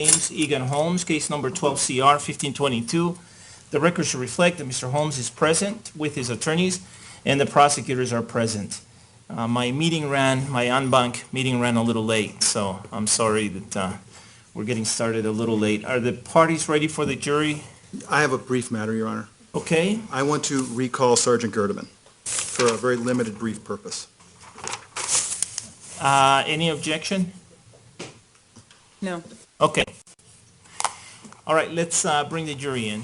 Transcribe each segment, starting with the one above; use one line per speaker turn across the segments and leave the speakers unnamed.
James Egan Holmes, case number 12CR 1522. The record should reflect that Mr. Holmes is present with his attorneys and the prosecutors are present. My en banc meeting ran a little late, so I'm sorry that we're getting started a little late. Are the parties ready for the jury?
I have a brief matter, Your Honor.
Okay.
I want to recall Sergeant Gerdeman for a very limited, brief purpose.
Any objection?
No.
Okay. All right, let's bring the jury in.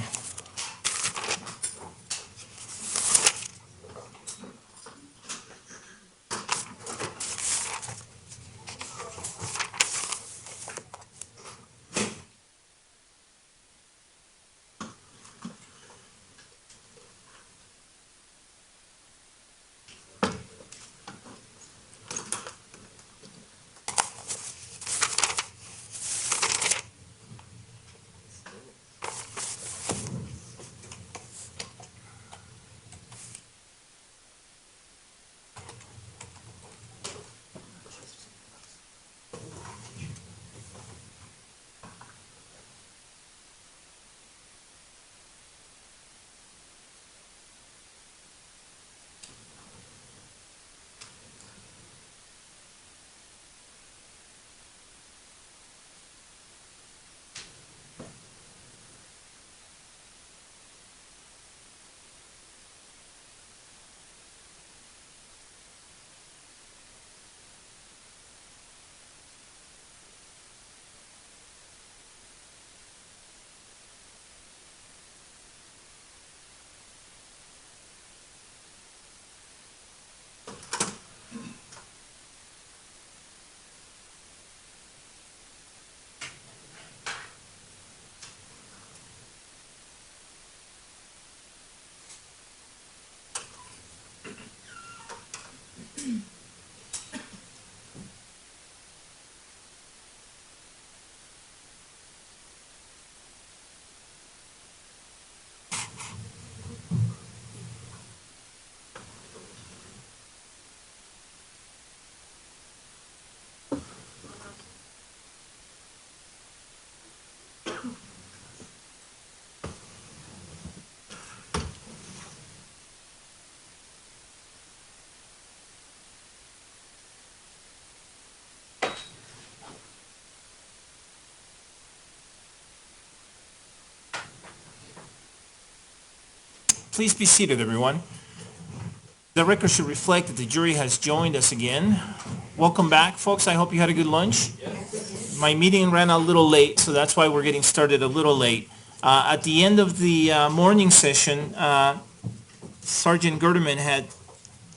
Please be seated, everyone. The record should reflect that the jury has joined us again. Welcome back, folks. I hope you had a good lunch. Yes. My meeting ran a little late, so that's why we're getting started a little late. At the end of the morning session, Sergeant Gerdeman had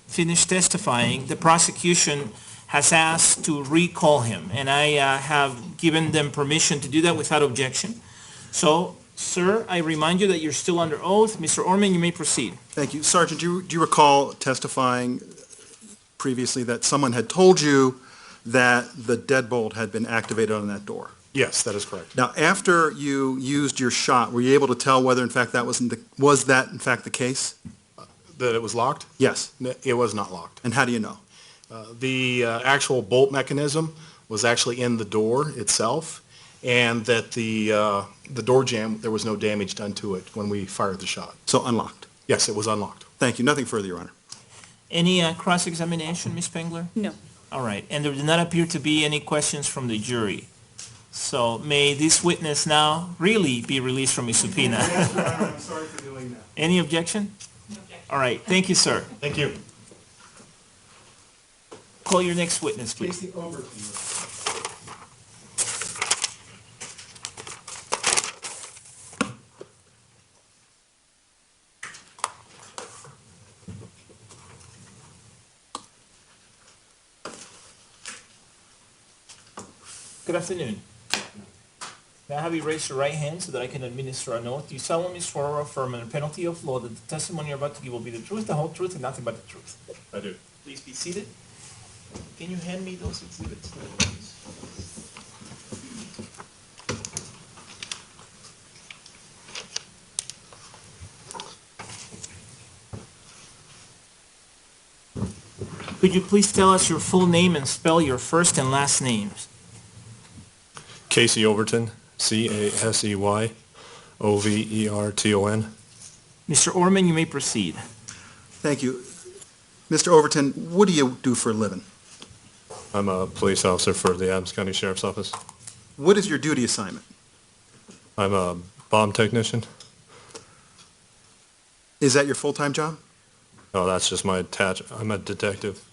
finished testifying. The prosecution has asked to recall him, and I have given them permission to do that without objection. So, sir, I remind you that you're still under oath. Mr. Orman, you may proceed.
Thank you. Sergeant, do you recall testifying previously that someone had told you that the deadbolt had been activated on that door?
Yes, that is correct.
Now, after you used your shot, were you able to tell whether, in fact, was that in fact the case?
That it was locked?
Yes.
It was not locked.
And how do you know?
The actual bolt mechanism was actually in the door itself, and that the door jamb, there was no damage done to it when we fired the shot.
So unlocked?
Yes, it was unlocked.
Thank you. Nothing further, Your Honor.
Any cross-examination, Ms. Spengler?
No.
All right, and there did not appear to be any questions from the jury. So may this witness now really be released from his subpoena?
Yes, Your Honor. I'm sorry for doing that.
Any objection?
No objection.
All right, thank you, sir.
Thank you.
Call your next witness, please.
Casey Overton.
Good afternoon. May I have you raise your right hand so that I can administer an oath? Do you solemnly swear or affirm under penalty of law that the testimony you're about to give will be the truth, the whole truth, and nothing but the truth?
I do.
Please be seated. Can you hand me those exhibits? Could you please tell us your full name and spell your first and last names?
Casey Overton,
CaseyOverton.
Mr. Orman, you may proceed.
Thank you. Mr. Overton, what do you do for a living?
I'm a police officer for the Adams County Sheriff's Office.
What is your duty assignment?
I'm a bomb technician.
Is that your full-time job?
Oh, that's just my I'm a detective.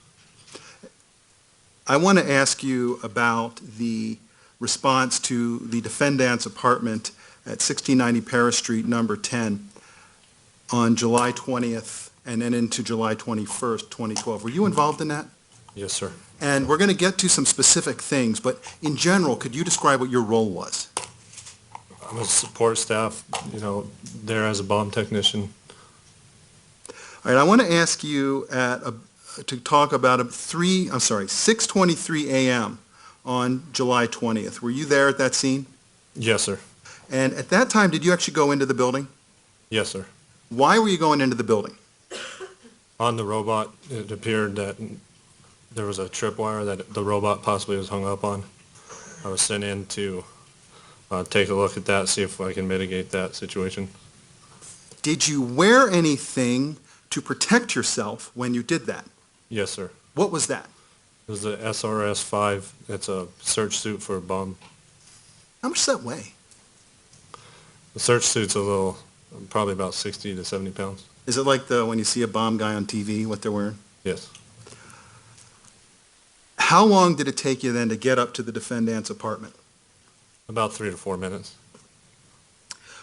I want to ask you about the response to the defendant's apartment at 1690 Paris Street, number 10, on July 20th and then into July 21st, 2012. Were you involved in that?
Yes, sir.
And we're going to get to some specific things, but in general, could you describe what your role was?
I'm a support staff, there as a bomb technician.
All right, I want to ask you to talk about 6:23 a.m. on July 20th. Were you there at that scene?
Yes, sir.
And at that time, did you actually go into the building?
Yes, sir.
Why were you going into the building?
On the robot, it appeared that there was a tripwire that the robot possibly was hung up on. I was sent in to take a look at that, see if I can mitigate that situation.
Did you wear anything to protect yourself when you did that?
Yes, sir.
What was that?
It was the SRS-5. It's a search suit for a bomb.
How much does that weigh?
The search suit's probably about 60 to 70 pounds.
Is it like when you see a bomb guy on TV, what they're wearing?
Yes.
How long did it take you then to get up to the defendant's apartment?
About 3 to 4 minutes.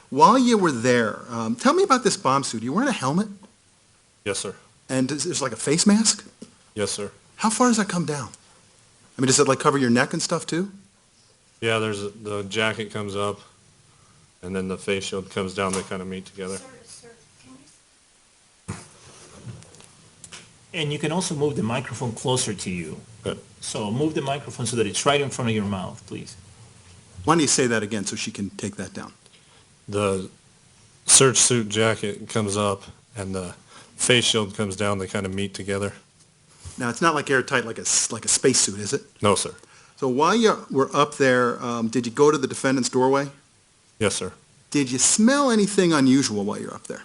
While you were there, tell me about this bomb suit. Are you wearing a helmet?
Yes, sir.
And there's like a face mask?
Yes, sir.
How far does that come down? I mean, does it like cover your neck and stuff too?
Yeah, the jacket comes up, and then the face shield comes down. They kind of meet together.
And you can also move the microphone closer to you.
Good.
So move the microphone so that it's right in front of your mouth, please.
Why don't you say that again so she can take that down?
The search suit jacket comes up, and the face shield comes down. They kind of meet together.
Now, it's not like airtight like a spacesuit, is it?
No, sir.
So while you were up there, did you go to the defendant's doorway?
Yes, sir.
Did you smell anything unusual while you're up there?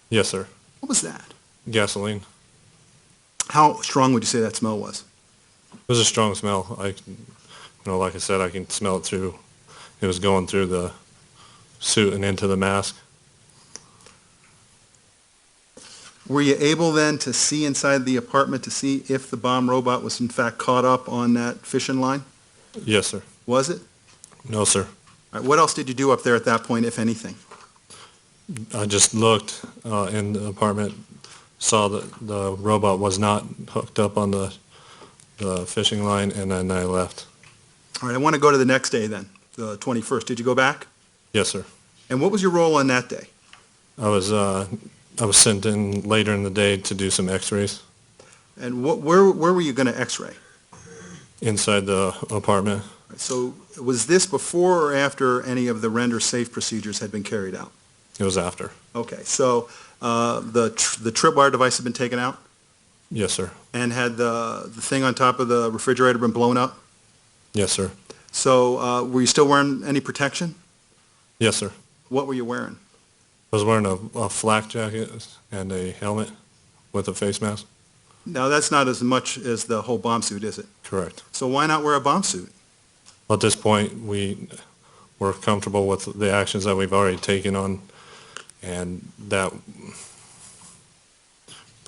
Yes, sir.
What was that?
Gasoline.
How strong would you say that smell was?
It was a strong smell. Like I said, I can smell it through. It was going through the suit and into the mask.
Were you able then to see inside the apartment to see if the bomb robot was in fact caught up on that fishing line?
Yes, sir.
Was it?
No, sir.
All right, what else did you do up there at that point, if anything?
I just looked in the apartment, saw that the robot was not hooked up on the fishing line, and then I left.
All right, I want to go to the next day then, the 21st. Did you go back?
Yes, sir.
And what was your role on that day?
I was sent in later in the day to do some x-rays
And where were you going to x-ray?
inside the apartment.
So was this before or after any of the render safe procedures had been carried out?
It was after.
Okay, so the tripwire device had been taken out?
Yes, sir.
And had the thing on top of the refrigerator been blown up?
Yes, sir.
So were you still wearing any protection?
Yes, sir.
What were you wearing?
I was wearing a flak jacket and a helmet with a face mask.
Now, that's not as much as the whole bomb suit, is it?
Correct.
So why not wear a bomb suit?
Well, at this point, we're comfortable with the actions that we've already taken on, but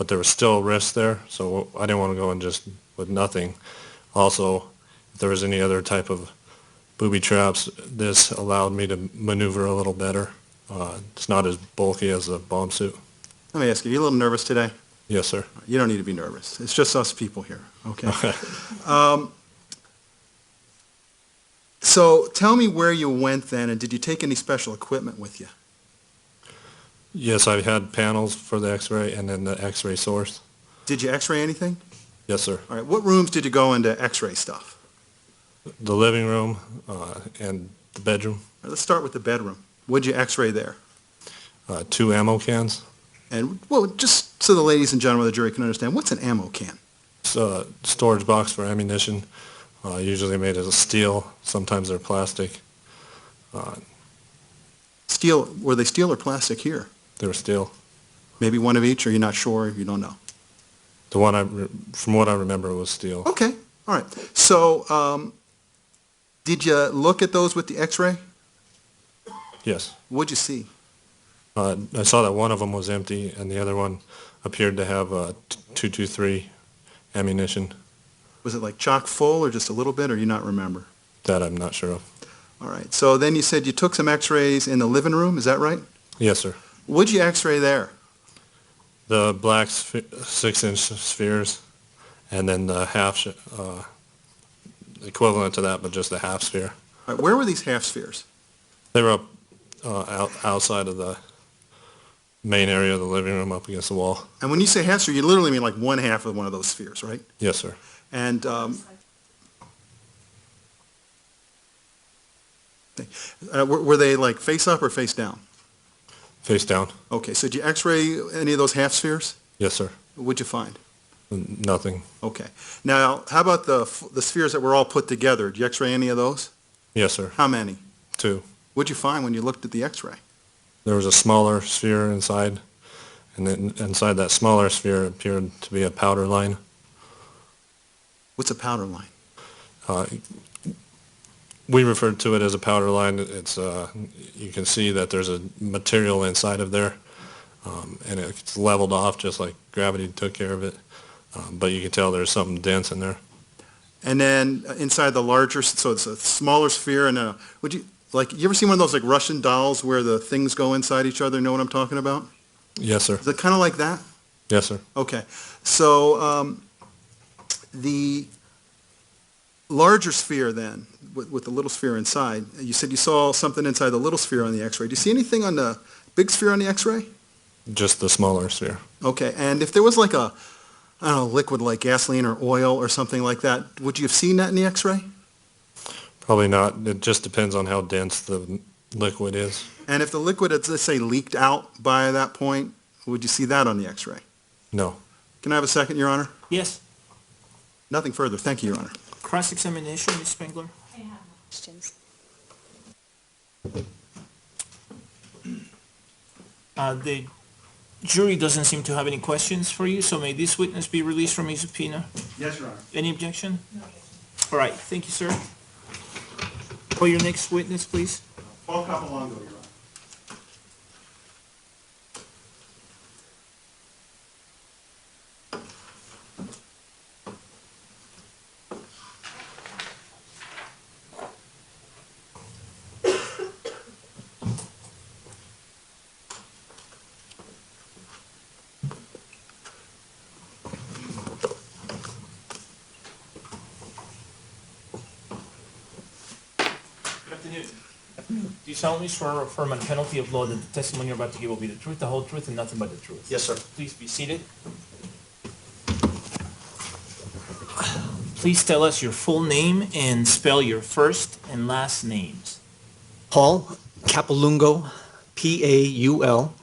there was still risk there, so I didn't want to go in just with nothing. Also, if there was any other type of booby traps, this allowed me to maneuver a little better. It's not as bulky as a bomb suit.
Let me ask you, are you a little nervous today?
Yes, sir.
You don't need to be nervous. It's just us people here, okay? So tell me where you went then, and did you take any special equipment with you?
Yes, I had panels for the x-ray and then the x-ray source.
Did you x-ray anything?
Yes, sir.
All right, what rooms did you go into x-ray stuff?
The living room and the bedroom.
All right, let's start with the bedroom. What did you x-ray there?
2 ammo cans.
And, well, just so the ladies and gentlemen of the jury can understand, what's an ammo can?
It's a storage box for ammunition, usually made of steel. Sometimes they're plastic.
Steel, were they steel or plastic here?
They were steel.
Maybe one of each, or you're not sure, you don't know?
The one from what I remember, was steel.
Okay, all right. So, did you look at those with the x-ray?
Yes.
What'd you see?
I saw that one of them was empty, and the other one appeared to have .223 ammunition.
Was it like chock full, or just a little bit, or do you not remember?
That I'm not sure of.
All right, so then you said you took some x-rays in the living room, is that right?
Yes, sir.
What'd you x-ray there?
The black 6-inch spheres, and then the half, equivalent to that, but just a half sphere.
All right, where were these half spheres?
They were up outside of the main area of the living room, up against the wall.
And when you say half sphere, you literally mean like one half of one of those spheres, right?
Yes, sir.
And were they like face up or face down?
Face down.
Okay, so did you x-ray any of those half spheres?
Yes, sir.
What'd you find?
Nothing.
Okay. Now, how about the spheres that were all put together? Did you x-ray any of those?
Yes, sir.
How many?
2.
What'd you find when you looked at the x-ray?
There was a smaller sphere inside, and then inside that smaller sphere appeared to be a powder line.
What's a powder line?
We referred to it as a powder line. It's you can see that there's a material inside of there, and it's leveled off just like gravity took care of it. But you can tell there's something dense in there.
And then inside the larger, so it's a smaller sphere, and you ever see one of those like Russian dolls where the things go inside each other? Know what I'm talking about?
Yes, sir.
Is it kind of like that?
Yes, sir.
Okay. So the larger sphere then, with the little sphere inside, you said you saw something inside the little sphere on the x-ray. Do you see anything on the big sphere on the x-ray?
Just the smaller sphere.
Okay. And if there was like a, I don't know, liquid like gasoline or oil or something like that, would you have seen that in the x-ray?
Probably not. It just depends on how dense the liquid is.
And if the liquid had, let's say, leaked out by that point, would you see that on the x-ray?
No.
Can I have a second, Your Honor?
Yes.
Nothing further. Thank you, Your Honor.
Cross-examination, Ms. Spengler?
Questions?
The jury doesn't seem to have any questions for you, so may this witness be released from his subpoena?
Yes, Your Honor.
Any objection? No. All right, thank you, sir. For your next witness, please.
Paul Capolongo, Your Honor.
Good afternoon. Do you solemnly swear or affirm on penalty of law that the testimony you're about to give will be the truth, the whole truth, and nothing but the truth?
Yes, sir.
Please be seated. Please tell us your full name and spell your first and last names.
Paul Capolungo, P-A-U-L.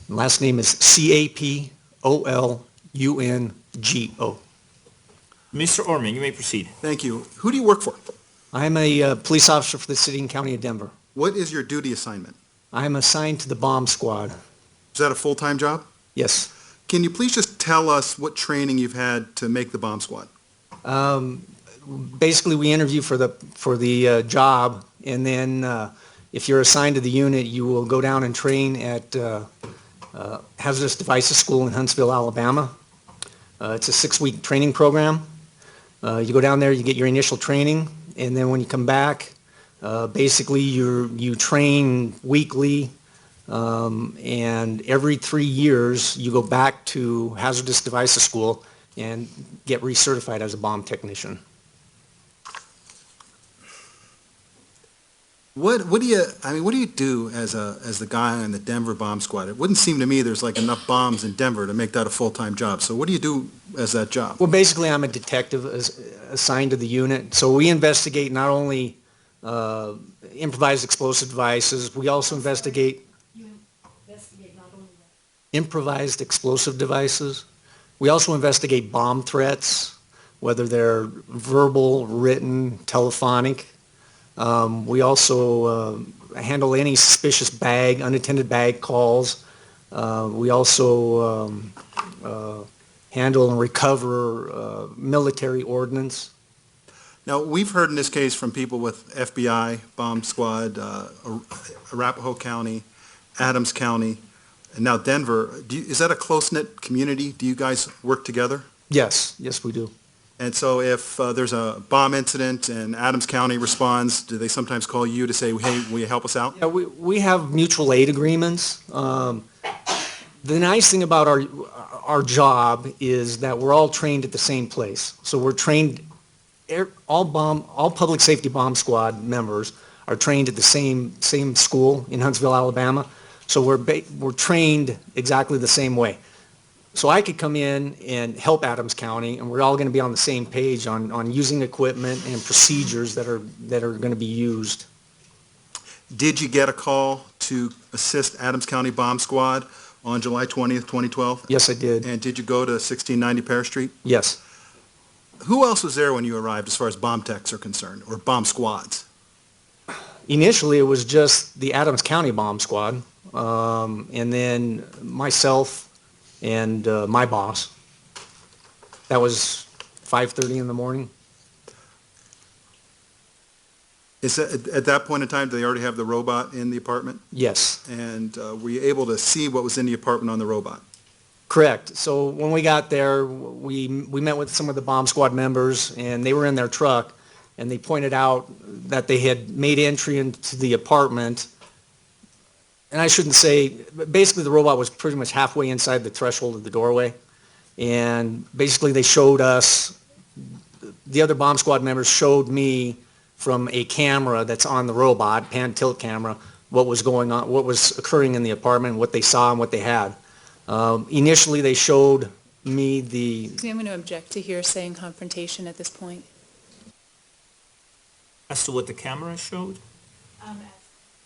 Last name is C-A-P-O-L-U-N-G-O.
Mr. Orman, you may proceed.
Thank you. Who do you work for?
I'm a police officer for the city and county of Denver.
What is your duty assignment?
I'm assigned to the bomb squad.
Is that a full-time job?
Yes.
Can you please just tell us what training you've had to make the bomb squad?
Basically, we interview for the job, and then if you're assigned to the unit, you will go down and train at Hazardous Devices School in Huntsville, Alabama. It's a 6-week training program. You go down there, you get your initial training, and then when you come back, basically you train weekly, and every 3 years you go back to Hazardous Devices School and get recertified as a bomb technician.
What do you do as the guy on the Denver bomb squad? It wouldn't seem to me there's like enough bombs in Denver to make that a full-time job. So what do you do as that job?
Well, basically, I'm a detective assigned to the unit. So we investigate not only improvised explosive devices, we also investigate improvised explosive devices. We also investigate bomb threats, whether they're verbal, written, telephonic. We also handle any suspicious bag, unattended bag calls. We also handle and recover military ordnance.
Now, we've heard in this case from people with FBI, bomb squad, Arapahoe County, Adams County, and now Denver. Is that a close-knit community? Do you guys work together?
Yes, yes, we do.
And so if there's a bomb incident and Adams County responds, do they sometimes call you to say, hey, will you help us out?
Yeah, we have mutual aid agreements. The nice thing about our job is that we're all trained at the same place. So we're trained, all public safety bomb squad members are trained at the same school in Huntsville, Alabama. So we're trained exactly the same way. So I could come in and help Adams County, and we're all going to be on the same page on using equipment and procedures that are going to be used.
Did you get a call to assist Adams County Bomb Squad on July 20th, 2012?
Yes, I did.
And did you go to 1690 Paris Street?
Yes.
Who else was there when you arrived as far as bomb techs are concerned, or bomb squads?
Initially, it was just the Adams County Bomb Squad, and then myself and my boss. That was 5:30 in the morning.
Is that, at that point in time, do they already have the robot in the apartment?
Yes,
And were you able to see what was in the apartment on the robot?
correct. So when we got there, we met with some of the bomb squad members, and they were in their truck, and they pointed out that they had made entry into the apartment. And I shouldn't say, but basically the robot was pretty much halfway inside the threshold of the doorway. And basically they showed us, the other bomb squad members showed me from a camera that's on the robot, pan tilt camera, what was going on, what was occurring in the apartment, what they saw and what they had. Initially they showed me the,
I'm going to object to hearsay and confrontation at this point.
As to what the camera showed?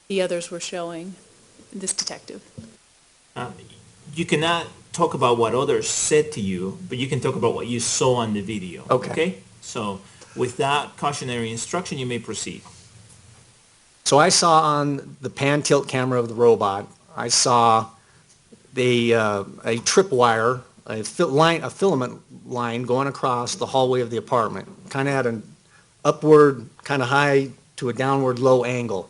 The others were showing this detective.
You cannot talk about what others said to you, but you can talk about what you saw on the video.
Okay.
So with that cautionary instruction, you may proceed.
so I saw on the pan tilt camera of the robot, I saw a tripwire, a filament line going across the hallway of the apartment, kind of at an upward, kind of high to a downward low angle.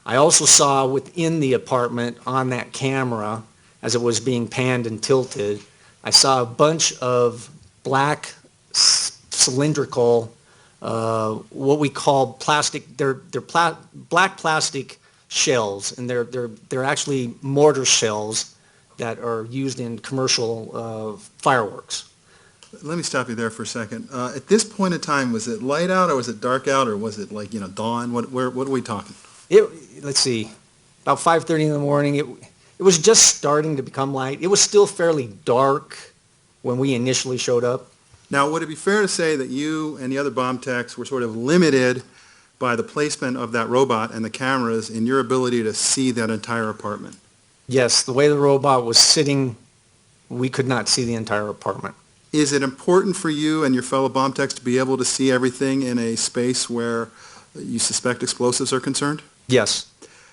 I also saw within the apartment on that camera, as it was being panned and tilted, I saw a bunch of black cylindrical, what we call plastic, they're black plastic shells, and they're actually mortar shells that are used in commercial fireworks.
Let me stop you there for a second. At this point in time, was it light out, or was it dark out, or was it like, dawn? What are we talking?
Let's see, about 5:30 in the morning, it was just starting to become light. It was still fairly dark when we initially showed up.
Now, would it be fair to say that you and the other bomb techs were sort of limited by the placement of that robot and the cameras in your ability to see that entire apartment?
Yes, the way the robot was sitting, we could not see the entire apartment.
Is it important for you and your fellow bomb techs to be able to see everything in a space where you suspect explosives are concerned?
Yes.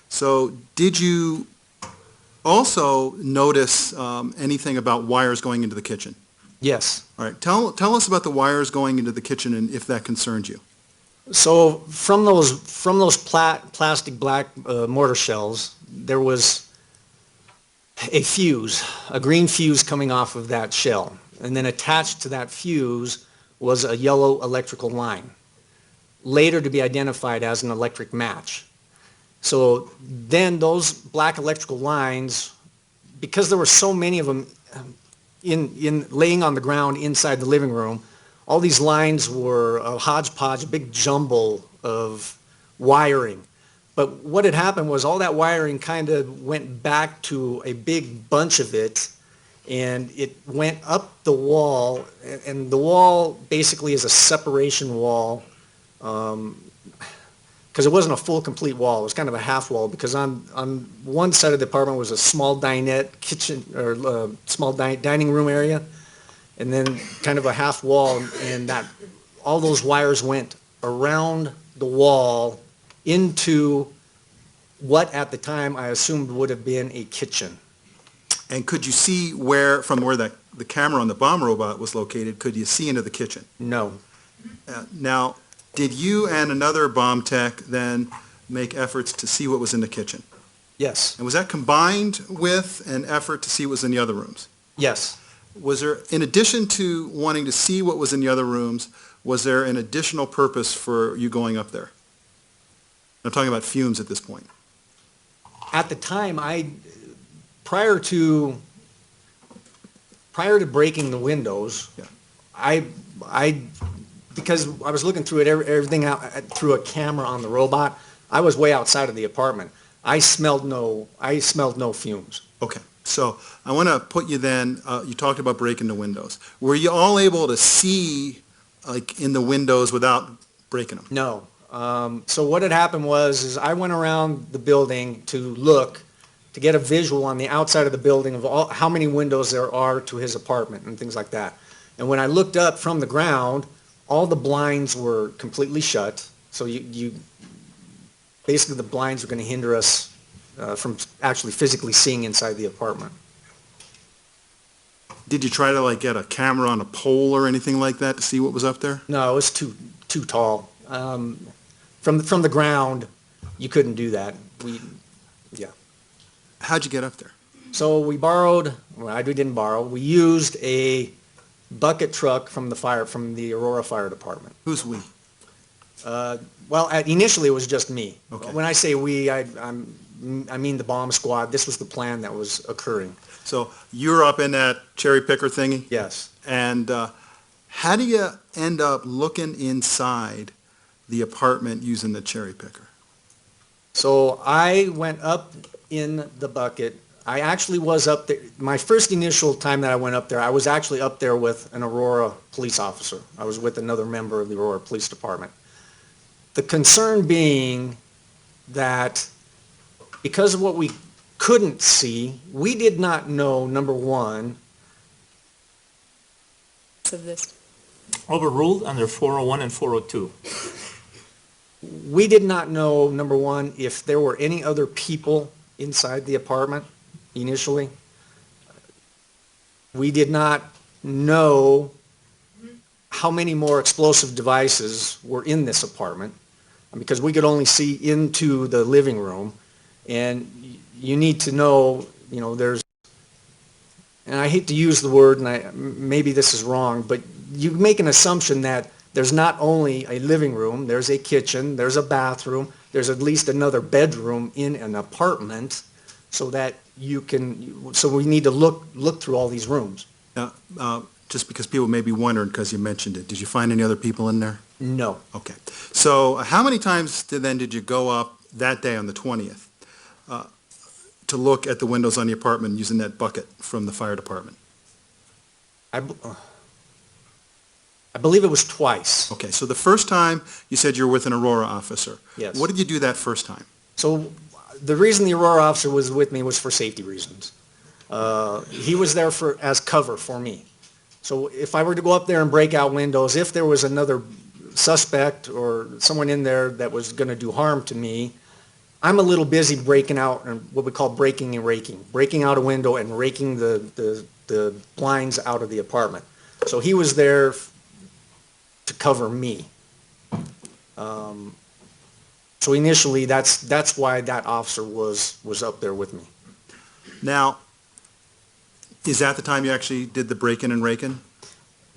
So did you also notice anything about wires going into the kitchen?
Yes.
All right, tell us about the wires going into the kitchen and if that concerns you.
So from those plastic black mortar shells, there was a fuse, a green fuse coming off of that shell. And then attached to that fuse was a yellow electrical line, later to be identified as an electric match. So then those black electrical lines, because there were so many of them in laying on the ground inside the living room, all these lines were a hodgepodge, a big jumble of wiring. But what had happened was all that wiring kind of went back to a big bunch of it, and it went up the wall, and the wall basically is a separation wall, because it wasn't a full, complete wall. It was kind of a half wall, because on one side of the apartment was a small dinette kitchen, or small dining room area, and then kind of a half wall, and that all those wires went around the wall into what at the time I assumed would have been a kitchen.
And could you see from where the camera on the bomb robot was located, could you see into the kitchen?
No.
Now, did you and another bomb tech then make efforts to see what was in the kitchen?
Yes.
And was that combined with an effort to see what was in the other rooms?
Yes.
Was there, in addition to wanting to see what was in the other rooms, was there an additional purpose for you going up there? I'm talking about fumes at this point.
At the time, prior to breaking the windows,
Yeah.
because I was looking through everything out through a camera on the robot, I was way outside of the apartment. I smelled no fumes.
Okay, so I want to put you then, you talked about breaking the windows. Were you all able to see, like, in the windows without breaking them?
No. So what had happened is I went around the building to look, to get a visual on the outside of the building of how many windows there are to his apartment and things like that. And when I looked up from the ground, all the blinds were completely shut. So basically the blinds were going to hinder us from actually physically seeing inside the apartment.
Did you try to, like, get a camera on a pole or anything like that to see what was up there?
No, it was too tall. From the ground, you couldn't do that.
How'd you get up there?
So we didn't borrow. We used a bucket truck from the Aurora Fire Department.
Who's we?
Initially it was just me.
Okay.
When I say we, I mean the bomb squad. This was the plan that was occurring.
So you're up in that cherry picker thingy?
Yes.
And how do you end up looking inside the apartment using the cherry picker?
So I went up in the bucket. I actually was up there. My first initial time that I went up there, I was actually up there with an Aurora police officer. I was with another member of the Aurora Police Department. The concern being that because of what we couldn't see, we did not know, number one,
Of this.
Overruled under 401 and 402.
we did not know, number one, if there were any other people inside the apartment initially. We did not know how many more explosive devices were in this apartment because we could only see into the living room. And you need to know, there's, and I hate to use the word, and maybe this is wrong, but you make an assumption that there's not only a living room, there's a kitchen, there's a bathroom, there's at least another bedroom in an apartment, so that so we need to look through all these rooms.
Now, just because people may be wondering, because you mentioned it, did you find any other people in there?
No.
Okay. So how many times did you go up that day on the 20th to look at the windows on the apartment using that bucket from the fire department?
I believe it was twice.
Okay, so the first time you said you were with an Aurora officer.
Yes.
What did you do that first time?
So the reason the Aurora officer was with me was for safety reasons. He was there as cover for me. So if I were to go up there and break out windows, if there was another suspect or someone in there that was going to do harm to me, I'm a little busy breaking out, and what we call breaking and raking, breaking out a window and raking the blinds out of the apartment. So he was there to cover me. So initially, that's why that officer was up there with me.
Now, is that the time you actually did the break-in and rake-in?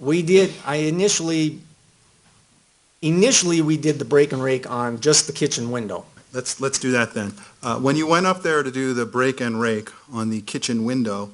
We did. Initially we did the break and rake on just the kitchen window.
Let's do that then. When you went up there to do the break and rake on the kitchen window,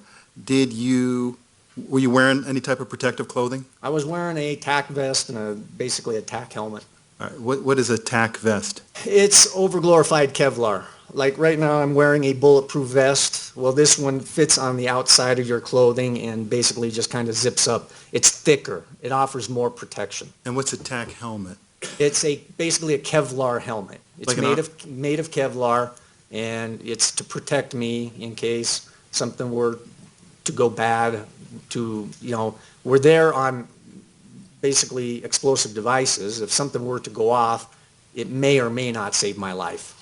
were you wearing any type of protective clothing?
I was wearing a tack vest and basically a tack helmet.
All right, what is a tack vest?
It's overglorified Kevlar. Like right now I'm wearing a bulletproof vest. Well, this one fits on the outside of your clothing and basically just kind of zips up. It's thicker. It offers more protection.
And what's a tack helmet?
It's basically a Kevlar helmet. It's
Like
made of Kevlar, and it's to protect me in case something were to go bad. We're there on basically explosive devices. If something were to go off, it may or may not save my life.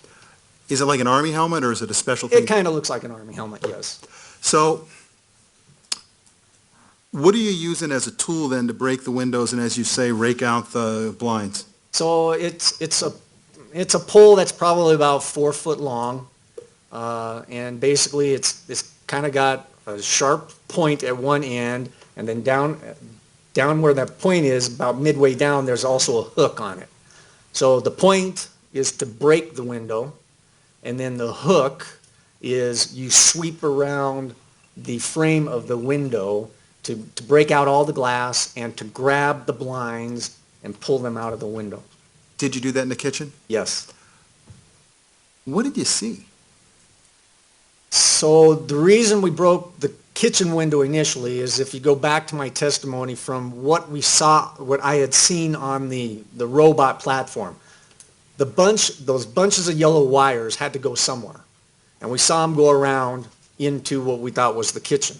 Is it like an Army helmet, or is it a special thing?
It kind of looks like an Army helmet, yes.
So, what are you using as a tool then to break the windows and, as you say, rake out the blinds?
So it's a pole that's probably about 4 foot long, and basically it's kind of got a sharp point at one end, and then down where that point is, about midway down, there's also a hook on it. So the point is to break the window, and then the hook is you sweep around the frame of the window to break out all the glass and to grab the blinds and pull them out of the window.
Did you do that in the kitchen?
Yes.
What did you see?
So the reason we broke the kitchen window initially is, if you go back to my testimony, from what we saw, what I had seen on the robot platform, those bunches of yellow wires had to go somewhere. And we saw them go around into what we thought was the kitchen.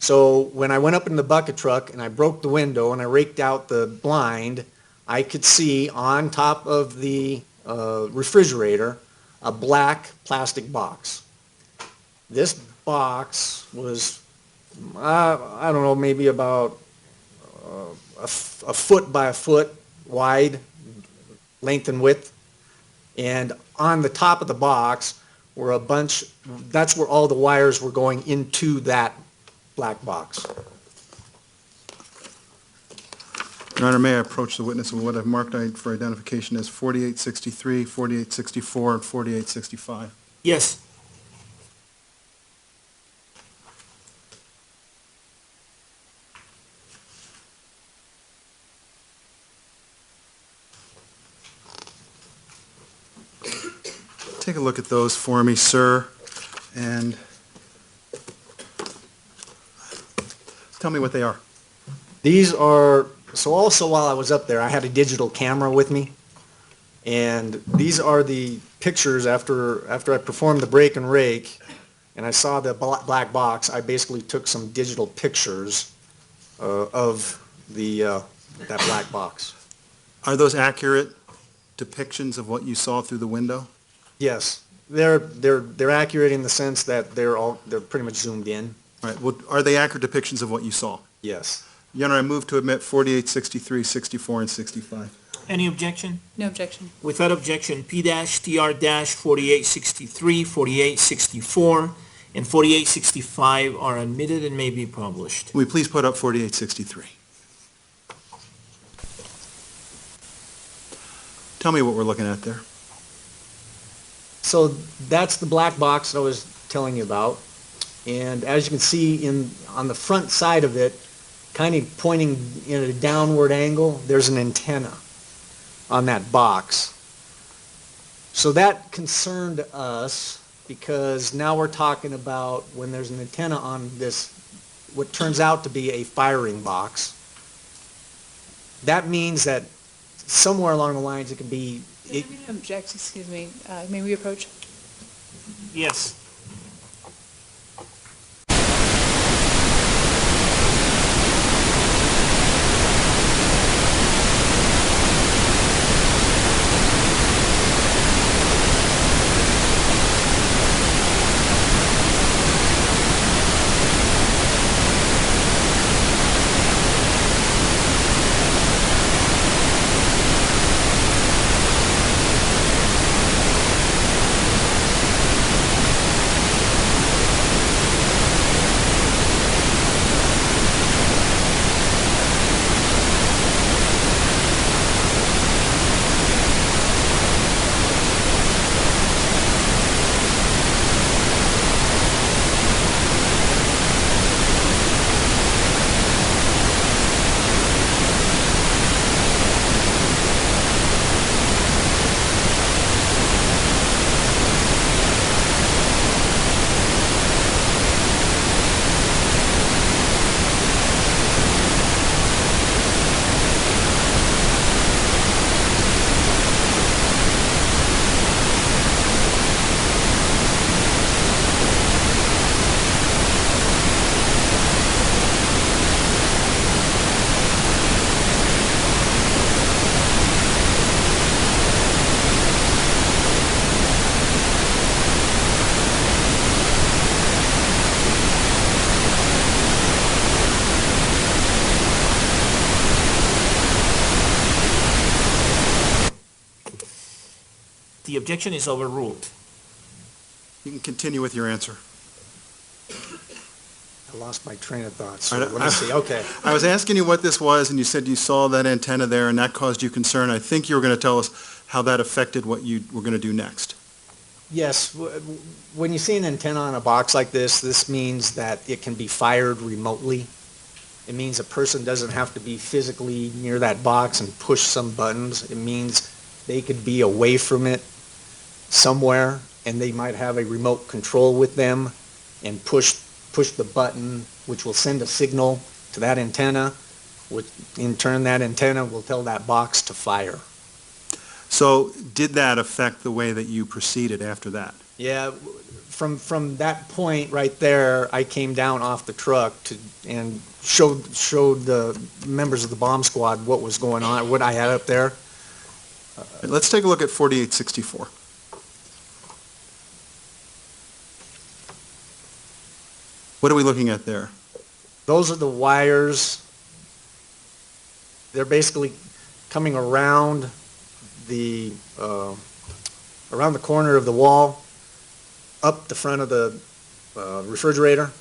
So when I went up in the bucket truck and I broke the window and I raked out the blind, I could see on top of the refrigerator a black plastic box. This box was, I don't know, maybe about a foot by a foot wide, length and width. And on the top of the box were a bunch, that's where all the wires were going into that black box.
Your Honor, may I approach the witness with what I've marked for identification as 4863, 4864, and 4865?
Yes.
Take a look at those for me, sir, and tell me what they are.
These are, so also while I was up there, I had a digital camera with me. And these are the pictures after I performed the break and rake, and I saw the black box. I basically took some digital pictures of that black box.
Are those accurate depictions of what you saw through the window?
Yes, they're accurate in the sense that they're pretty much zoomed in.
All right, well, are they accurate depictions of what you saw?
Yes.
Your Honor, I move to admit 4863, 64, and 65.
Any objection?
No objection.
Without objection, P-TR-4863, 4864, and 4865 are admitted and may be published.
Will you please put up 4863? Tell me what we're looking at there.
So that's the black box that I was telling you about. And as you can see on the front side of it, kind of pointing in a downward angle, there's an antenna on that box. So that concerned us, because now we're talking about when there's an antenna on this, what turns out to be a firing box. That means that somewhere along the lines it can be...
Object, excuse me. May we approach?
Yes. the objection is overruled.
You can continue with your answer.
I lost my train of thought,
All
so
right,
let me see, okay.
I was asking you what this was, and you said you saw that antenna there, and that caused you concern. I think you were going to tell us how that affected what you were going to do next.
Yes, when you see an antenna on a box like this means that it can be fired remotely. It means a person doesn't have to be physically near that box and push some buttons. It means they could be away from it somewhere, and they might have a remote control with them and push the button, which will send a signal to that antenna, which in turn that antenna will tell that box to fire.
So did that affect the way that you proceeded after that?
Yeah, from that point right there, I came down off the truck and showed the members of the bomb squad what was going on, what I had up there.
Let's take a look at 4864. What are we looking at there?
Those are the wires. They're basically coming around the corner of the wall, up the front of the refrigerator,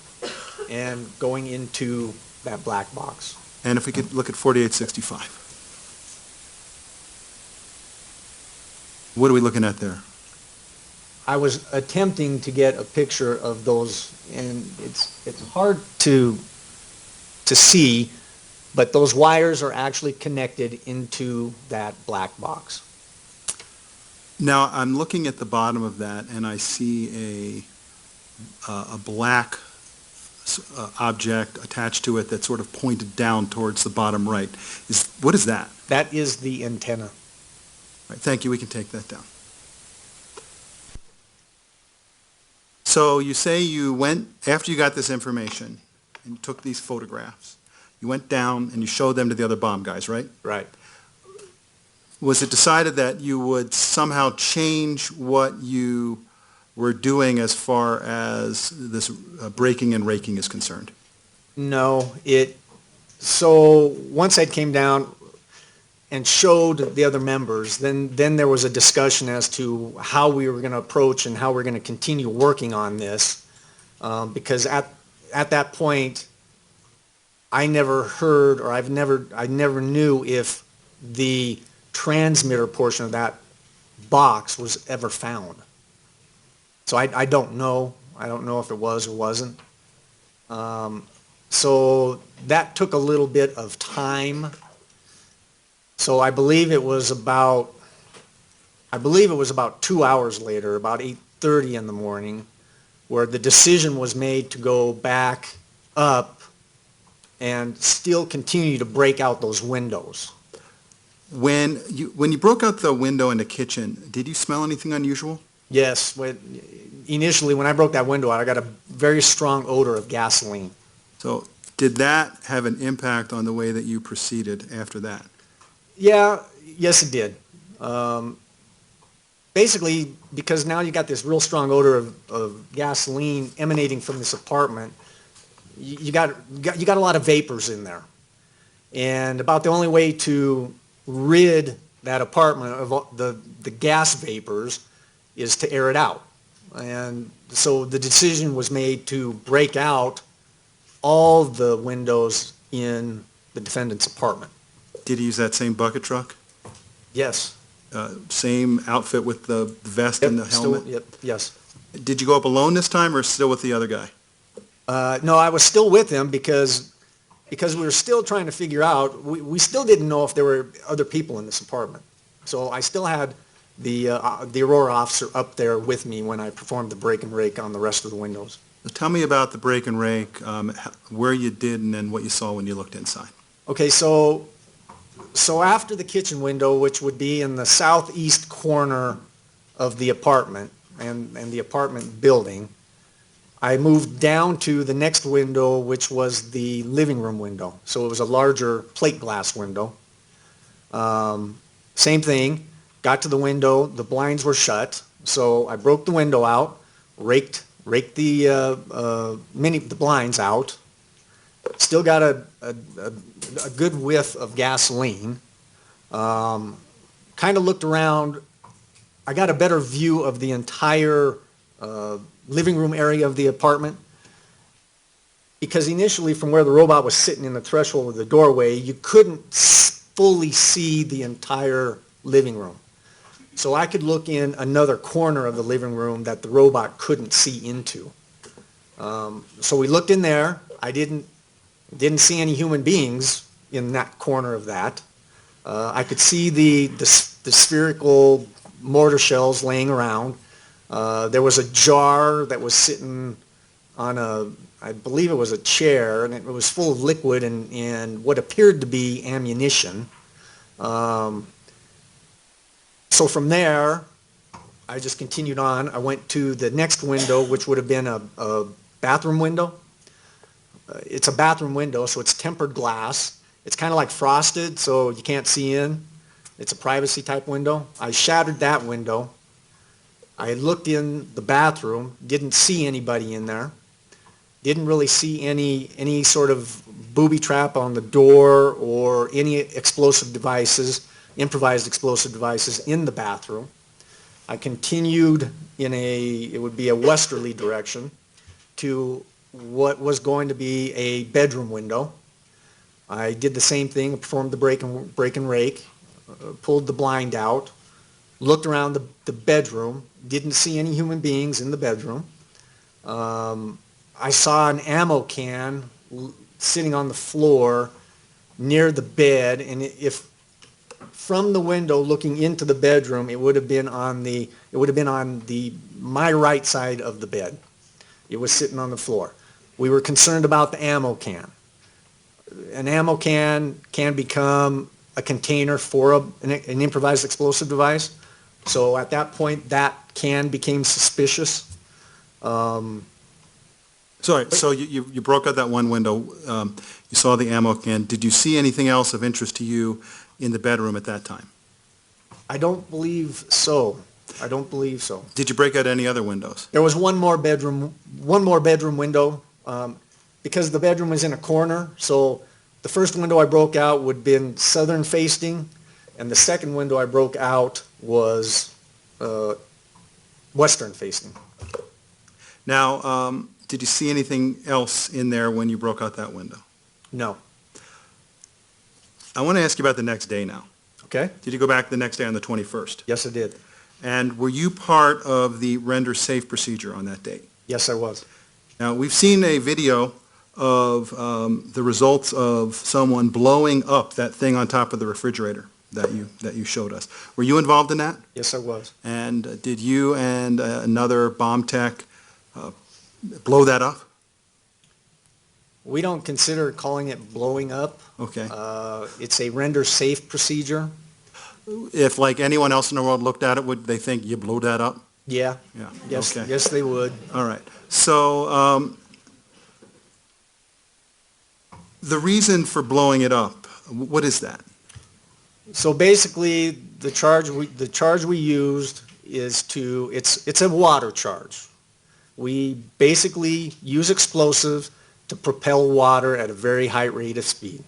and going into that black box.
And if we could look at 4865. What are we looking at there?
I was attempting to get a picture of those, and it's hard to see, but those wires are actually connected into that black box.
Now, I'm looking at the bottom of that, and I see a black object attached to it that's sort of pointed down towards the bottom right. What is that?
That is the antenna.
All right, thank you. We can take that down. So you say you went, after you got this information and you took these photographs, you went down and you showed them to the other bomb guys, right?
Right.
Was it decided that you would somehow change what you were doing as far as this breaking and raking is concerned?
No, so once I came down and showed the other members, then there was a discussion as to how we were going to approach and how we're going to continue working on this, because at that point, I never heard, or I never knew if the transmitter portion of that box was ever found. So I don't know. I don't know if it was or wasn't. So that took a little bit of time. So I believe it was about 2 hours later, about 8:30 in the morning, where the decision was made to go back up and still continue to break out those windows.
When you broke out the window in the kitchen, did you smell anything unusual?
Yes, initially when I broke that window out, I got a very strong odor of gasoline.
So did that have an impact on the way that you proceeded after that?
Yeah, yes it did. Basically, because now you got this real strong odor of gasoline emanating from this apartment, you got a lot of vapors in there. And about the only way to rid that apartment of the gas vapors is to air it out. And so the decision was made to break out all the windows in the defendant's apartment.
Did he use that same bucket truck?
Yes.
Same outfit with the vest and the helmet?
Yep, yes.
Did you go up alone this time or still with the other guy?
No, I was still with him because we were still trying to figure out, we still didn't know if there were other people in this apartment. So I still had the Aurora officer up there with me when I performed the break and rake on the rest of the windows.
Tell me about the break and rake, where you did and then what you saw when you looked inside.
Okay, so after the kitchen window, which would be in the southeast corner of the apartment and the apartment building, I moved down to the next window, which was the living room window. So it was a larger plate glass window. Same thing, got to the window, the blinds were shut, so I broke the window out, raked the blinds out, still got a good whiff of gasoline. Kind of looked around. I got a better view of the entire living room area of the apartment. Because initially, from where the robot was sitting in the threshold of the doorway, you couldn't fully see the entire living room. So I could look in another corner of the living room that the robot couldn't see into. So we looked in there. I didn't see any human beings in that corner of that. I could see the spherical mortar shells laying around. There was a jar that was sitting on I believe it was a chair, and it was full of liquid and what appeared to be ammunition. So from there, I just continued on. I went to the next window, which would have been a bathroom window. It's a bathroom window, so it's tempered glass. It's kind of like frosted, so you can't see in. It's a privacy type window. I shattered that window. I looked in the bathroom, didn't see anybody in there. Didn't really see any sort of booby trap on the door or any explosive devices, improvised explosive devices in the bathroom. I continued in it would be a westerly direction to what was going to be a bedroom window. I did the same thing, performed the break and rake, pulled the blind out, looked around the bedroom, didn't see any human beings in the bedroom. I saw an ammo can sitting on the floor near the bed, and if from the window looking into the bedroom, it would have been on my right side of the bed. It was sitting on the floor. We were concerned about the ammo can. An ammo can become a container for an improvised explosive device. So at that point, that can became suspicious.
Sorry, so you broke out that one window, you saw the ammo can. Did you see anything else of interest to you in the bedroom at that time?
I don't believe so. I don't believe so.
Did you break out any other windows?
There was one more bedroom window, because the bedroom was in a corner, so the first window I broke out would have been southern facing, and the second window I broke out was western facing.
Now, did you see anything else in there when you broke out that window?
No.
I want to ask you about the next day now.
Okay?
Did you go back the next day on the 21st?
Yes, I did.
And were you part of the render safe procedure on that date?
Yes, I was.
Now, we've seen a video of the results of someone blowing up that thing on top of the refrigerator that you showed us. Were you involved in that?
Yes, I was.
And did you and another bomb tech blow that up?
We don't consider calling it blowing up.
Okay.
It's a render safe procedure.
If like anyone else in the world looked at it, would they think you blew that up?
Yeah.
Yeah.
Yes,
Okay.
yes, they would.
All right. So the reason for blowing it up, what is that?
So basically, the charge we used is it's a water charge. We basically use explosives to propel water at a very high rate of speed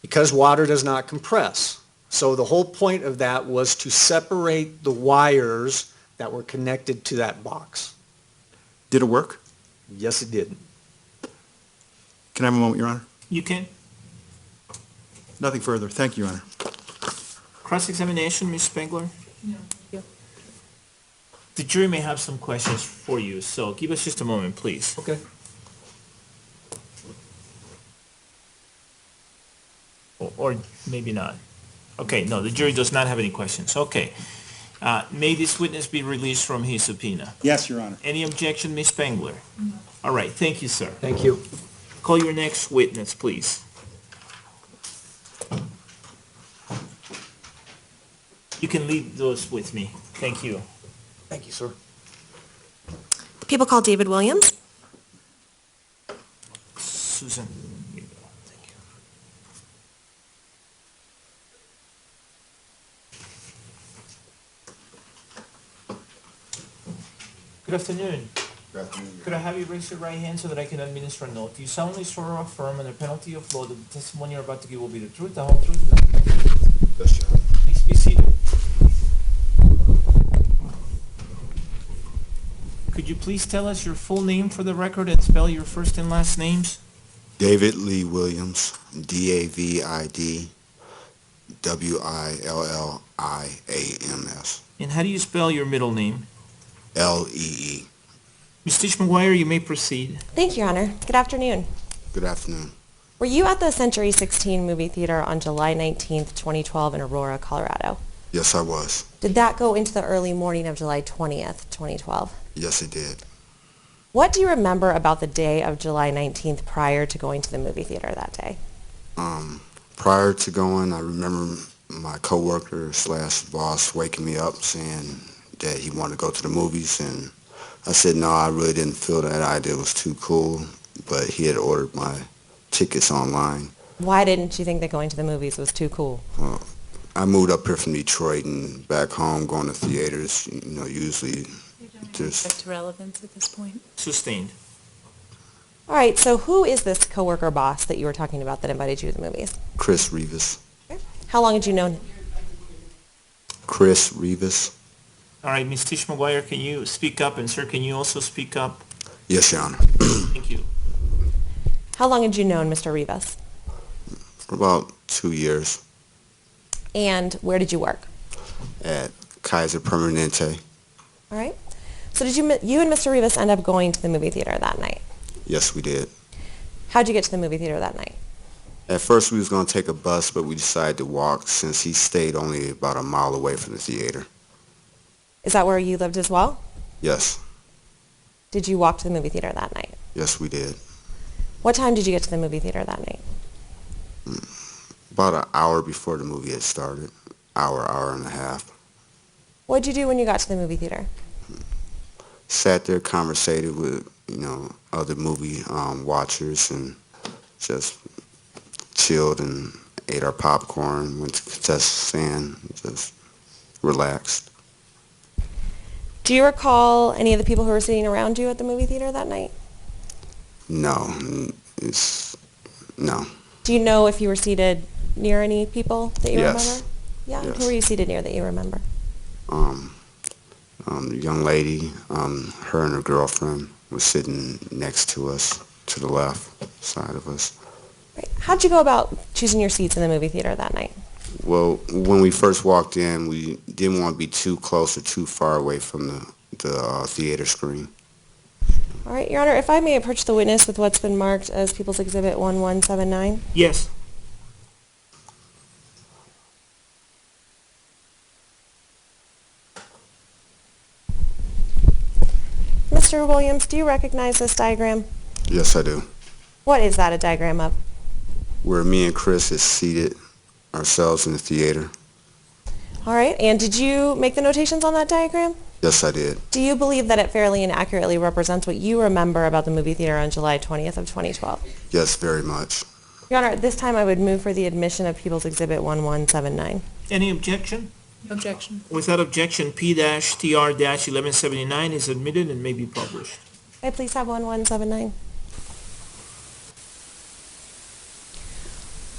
because water does not compress. So the whole point of that was to separate the wires that were connected to that box.
Did it work?
Yes, it did.
Can I have a moment, Your Honor?
You can.
Nothing further. Thank you, Your Honor.
Cross-examination, Ms. Spengler?
No. Yeah.
The jury may have some questions for you, so give us just a moment, please.
Okay.
Or maybe not. Okay, no, the jury does not have any questions. Okay. May this witness be released from his subpoena?
Yes, Your Honor.
Any objection, Ms. Spengler? No. All right, thank you, sir.
Thank you.
Call your next witness, please. You can leave those with me. Thank you.
Thank you, sir.
People call David Williams.
Susan. Here you go. Thank you. Good afternoon.
Good afternoon.
Could I have you raise your right hand so that I can administer a note? Do you solemnly swear or affirm under penalty of law that the testimony you're about to give will be the truth, the whole truth, and nothing but the truth?
Yes, Your Honor.
Please be seated. Could you please tell us your full name for the record and spell your first and last names?
David Lee Williams, DavidWilliams.
And how do you spell your middle name?
Lee.
Ms. Tish McGuire, you may proceed.
Thank you, Your Honor. Good afternoon.
Good afternoon.
Were you at the Century 16 movie theater on July 19th, 2012 in Aurora, Colorado?
Yes, I was.
Did that go into the early morning of July 20th, 2012?
Yes, it did.
What do you remember about the day of July 19th prior to going to the movie theater that day?
Prior to going, I remember my coworker / boss waking me up saying that he wanted to go to the movies, and I said no, I really didn't feel that idea was too cool, but he had ordered my tickets online.
Why didn't you think that going to the movies was too cool?
Well, I moved up here from Detroit, and back home going to theaters, usually there's
To relevance at this point.
Sustained.
All right, so who is this coworker boss that you were talking about that invited you to the movies?
Chris Rivas.
How long had you known him?
Chris Rivas.
All right, Ms. Tish McGuire, can you speak up? And sir, can you also speak up?
Yes, Your Honor.
Thank you.
How long had you known Mr. Rivas?
For about 2 years
And where did you work?
at Kaiser Permanente.
All right. So did you and Mr. Rivas end up going to the movie theater that night?
Yes, we did.
How'd you get to the movie theater that night?
At first, we was going to take a bus, but we decided to walk since he stayed only about a mile away from the theater.
Is that where you lived as well?
Yes.
Did you walk to the movie theater that night?
Yes, we did.
What time did you get to the movie theater that night?
About an hour before the movie had started. Hour and a half.
What did you do when you got to the movie theater?
Sat there, conversated with, other movie watchers, and just chilled and ate our popcorn, went to contestant stand, just relaxed.
Do you recall any of the people who were sitting around you at the movie theater that night?
No. No.
Do you know if you were seated near any people that you
Yes.
remember? Yeah?
Yes.
Who were you seated near that you remember?
The young lady, her and her girlfriend was sitting next to us, to the left side of us.
Right. How'd you go about choosing your seats in the movie theater that night?
Well, when we first walked in, we didn't want to be too close or too far away from the theater screen.
All right, Your Honor, if I may approach the witness with what's been marked as People's Exhibit 1179.
Yes.
Mr. Williams, do you recognize this diagram?
Yes, I do.
What is that a diagram of?
Where me and Chris is seated ourselves in the theater.
All right, and did you make the notations on that diagram?
Yes, I did.
Do you believe that it fairly and accurately represents what you remember about the movie theater on July 20th of 2012?
Yes, very much.
Your Honor, at this time I would move for the admission of People's Exhibit 1179.
Any objection?
Objection.
Without objection, P-TR-1179 is admitted and may be published.
May I please have 1179?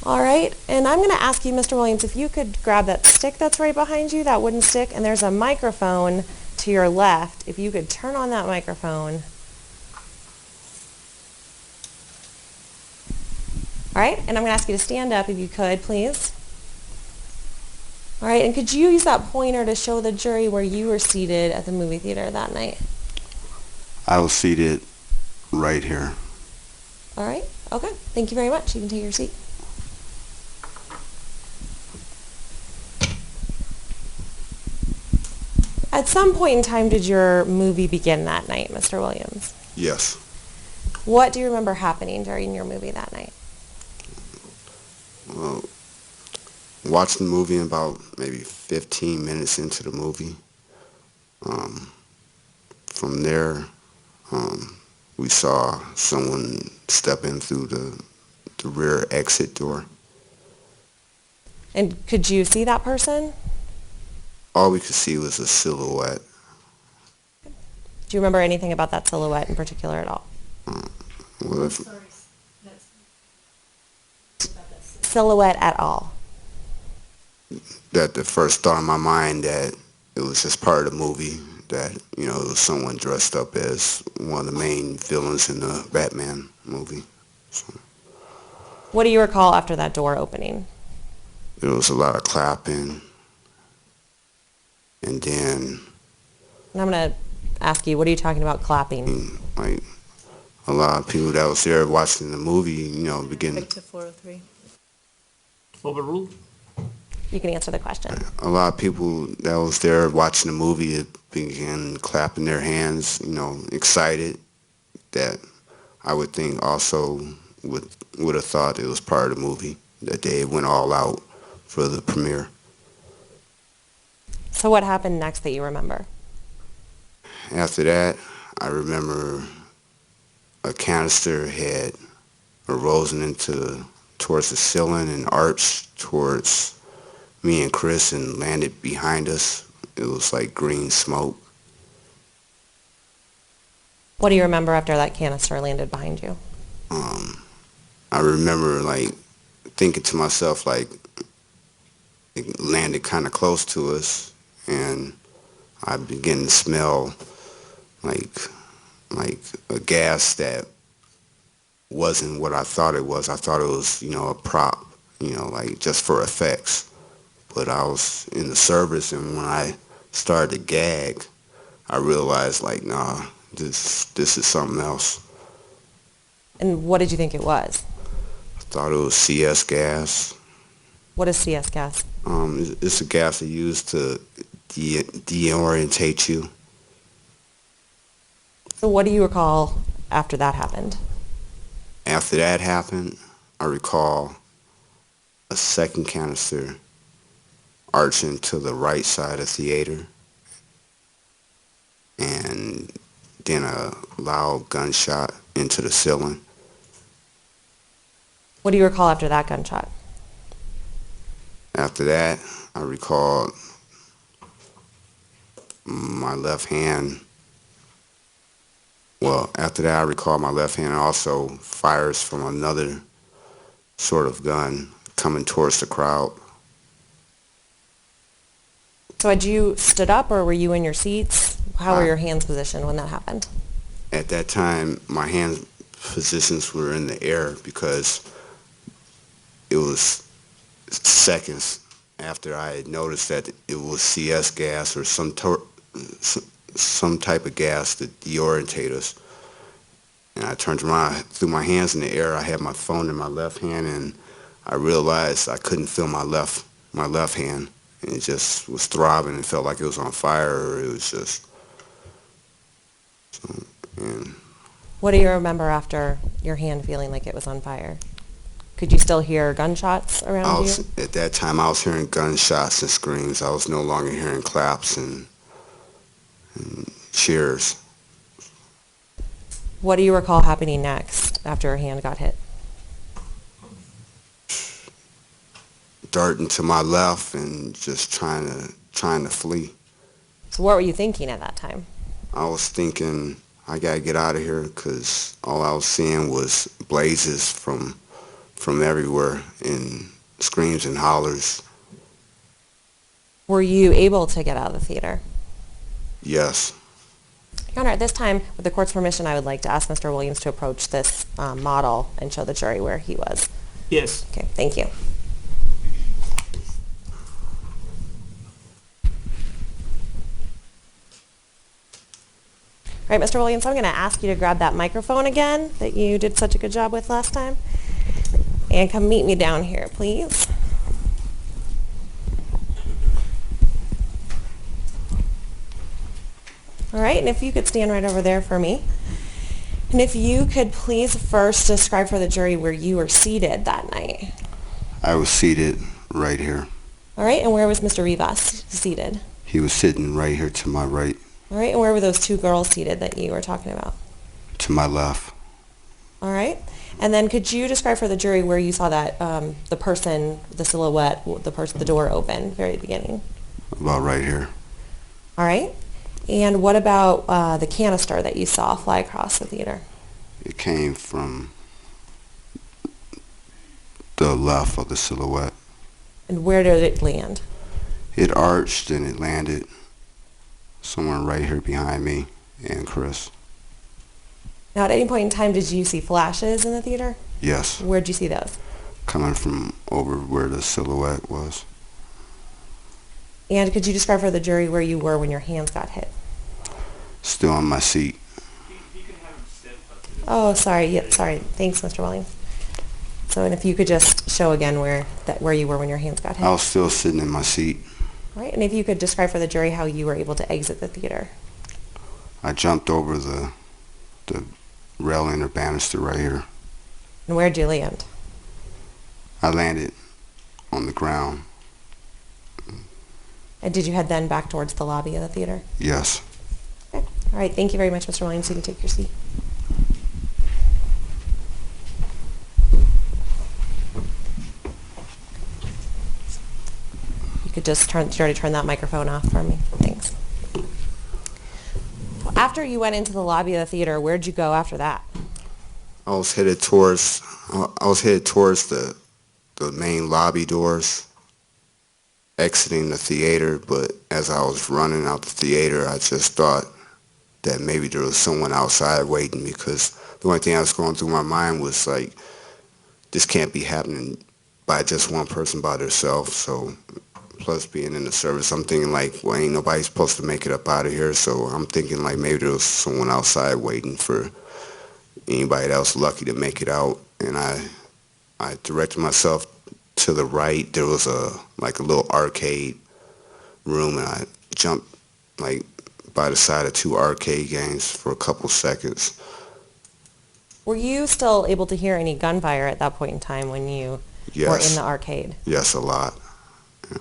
All right, and I'm going to ask you, Mr. Williams, if you could grab that stick that's right behind you, that wooden stick, and there's a microphone to your left. If you could turn on that microphone. All right, and I'm going to ask you to stand up if you could, please. All right, and could you use that pointer to show the jury where you were seated at the movie theater that night?
I was seated right here.
All right, okay. Thank you very much. You can take your seat. At some point in time, did your movie begin that night, Mr. Williams?
Yes.
What do you remember happening during your movie that night?
Well, watched the movie about maybe 15 minutes into the movie. From there, we saw someone step in through the rear exit door.
And could you see that person?
All we could see was a silhouette.
Do you remember anything about that silhouette in particular at all?
Well, if,
Silhouette at all?
that the first thought in my mind that it was just part of the movie, that, you know, it was someone dressed up as one of the main villains in the Batman movie. So
What do you recall after that door opening?
there was a lot of clapping, and then
And I'm going to ask you, what are you talking about clapping?
like a lot of people that was there watching the movie, you know, begin.
Back to 403.
Overruled?
You can answer the question.
A lot of people that was there watching the movie began clapping their hands, you know, excited. That I would think also would have thought it was part of the movie, that they went all out for the premiere.
So what happened next that you remember?
After that, I remember a canister had arisen towards the ceiling and arched towards me and Chris and landed behind us. It was like green smoke.
What do you remember after that canister landed behind you?
I remember like thinking to myself like it landed kind of close to us, and I began to smell like a gas that wasn't what I thought it was. I thought it was, you know, a prop, you know, like just for effects. But I was in the service, and when I started to gag, I realized like, nah, this is something else.
And what did you think it was?
I thought it was CS gas.
What is CS gas?
It's a gas they use to deorientate you.
So what do you recall after that happened?
After that happened, I recall a second canister arching to the right side of the theater, and then a loud gunshot into the ceiling.
What do you recall after that gunshot?
After that, I recall my left hand. Well, after that, I recall my left hand also fires from another sort of gun coming towards the crowd.
So had you stood up or were you in your seats? How were your hands positioned when that happened?
At that time, my hand positions were in the air because it was seconds after I had noticed that it was CS gas or some type of gas to deorientate us. And I turned around, I threw my hands in the air. I had my phone in my left hand, and I realized I couldn't feel my left hand. And it just was throbbing. It felt like it was on fire, or it was just. So, and
What do you remember after your hand feeling like it was on fire? Could you still hear gunshots around you?
at that time, I was hearing gunshots and screams. I was no longer hearing claps and cheers.
What do you recall happening next after your hand got hit?
Darting to my left and just trying to flee.
So what were you thinking at that time?
I was thinking, I gotta get out of here, because all I was seeing was blazes from everywhere and screams and hollers.
Were you able to get out of the theater?
Yes.
Your Honor, at this time, with the court's permission, I would like to ask Mr. Williams to approach this model and show the jury where he was.
Yes.
Okay, thank you. All right, Mr. Williams, I'm going to ask you to grab that microphone again that you did such a good job with last time. And come meet me down here, please. All right, and if you could stand right over there for me. And if you could please first describe for the jury where you were seated that night.
I was seated right here.
All right, and where was Mr. Rivas seated?
He was sitting right here to my right.
All right, and where were those two girls seated that you were talking about?
To my left.
All right, and then could you describe for the jury where you saw that the person, the silhouette, the door open, very beginning?
About right here.
All right, and what about the canister that you saw fly across the theater?
It came from the left of the silhouette.
And where did it land?
It arched and it landed someone right here behind me and Chris.
Now, at any point in time, did you see flashes in the theater?
Yes,
Where'd you see those?
coming from over where the silhouette was.
And could you describe for the jury where you were when your hands got hit?
Still in my seat.
Oh, sorry. Yeah, sorry. Thanks, Mr. Williams. So, and if you could just show again where you were when your hands got hit.
I was still sitting in my seat.
Right. And if you could describe for the jury how you were able to exit the theater.
I jumped over the railing or banister right here.
And where'd you land?
I landed on the ground.
And did you head then back towards the lobby of the theater?
Yes.
Okay. All right. Thank you very much, Mr. Williams. You can take your seat. You could just turn that microphone off for me. Thanks. After you went into the lobby of the theater, where'd you go after that?
I was headed towards the main lobby doors, exiting the theater, but as I was running out the theater, I just thought that maybe there was someone outside waiting, because the only thing that was going through my mind was like, this can't be happening by just one person by themselves. So plus being in the service, I'm thinking like, well, ain't nobody supposed to make it up out of here. So I'm thinking like maybe there was someone outside waiting for anybody that was lucky to make it out. And I directed myself to the right. There was a little arcade room, and I jumped like by the side of two arcade games for a couple seconds.
Were you still able to hear any gunfire at that point in time when you were in the arcade?
Yes, a lot. Yeah.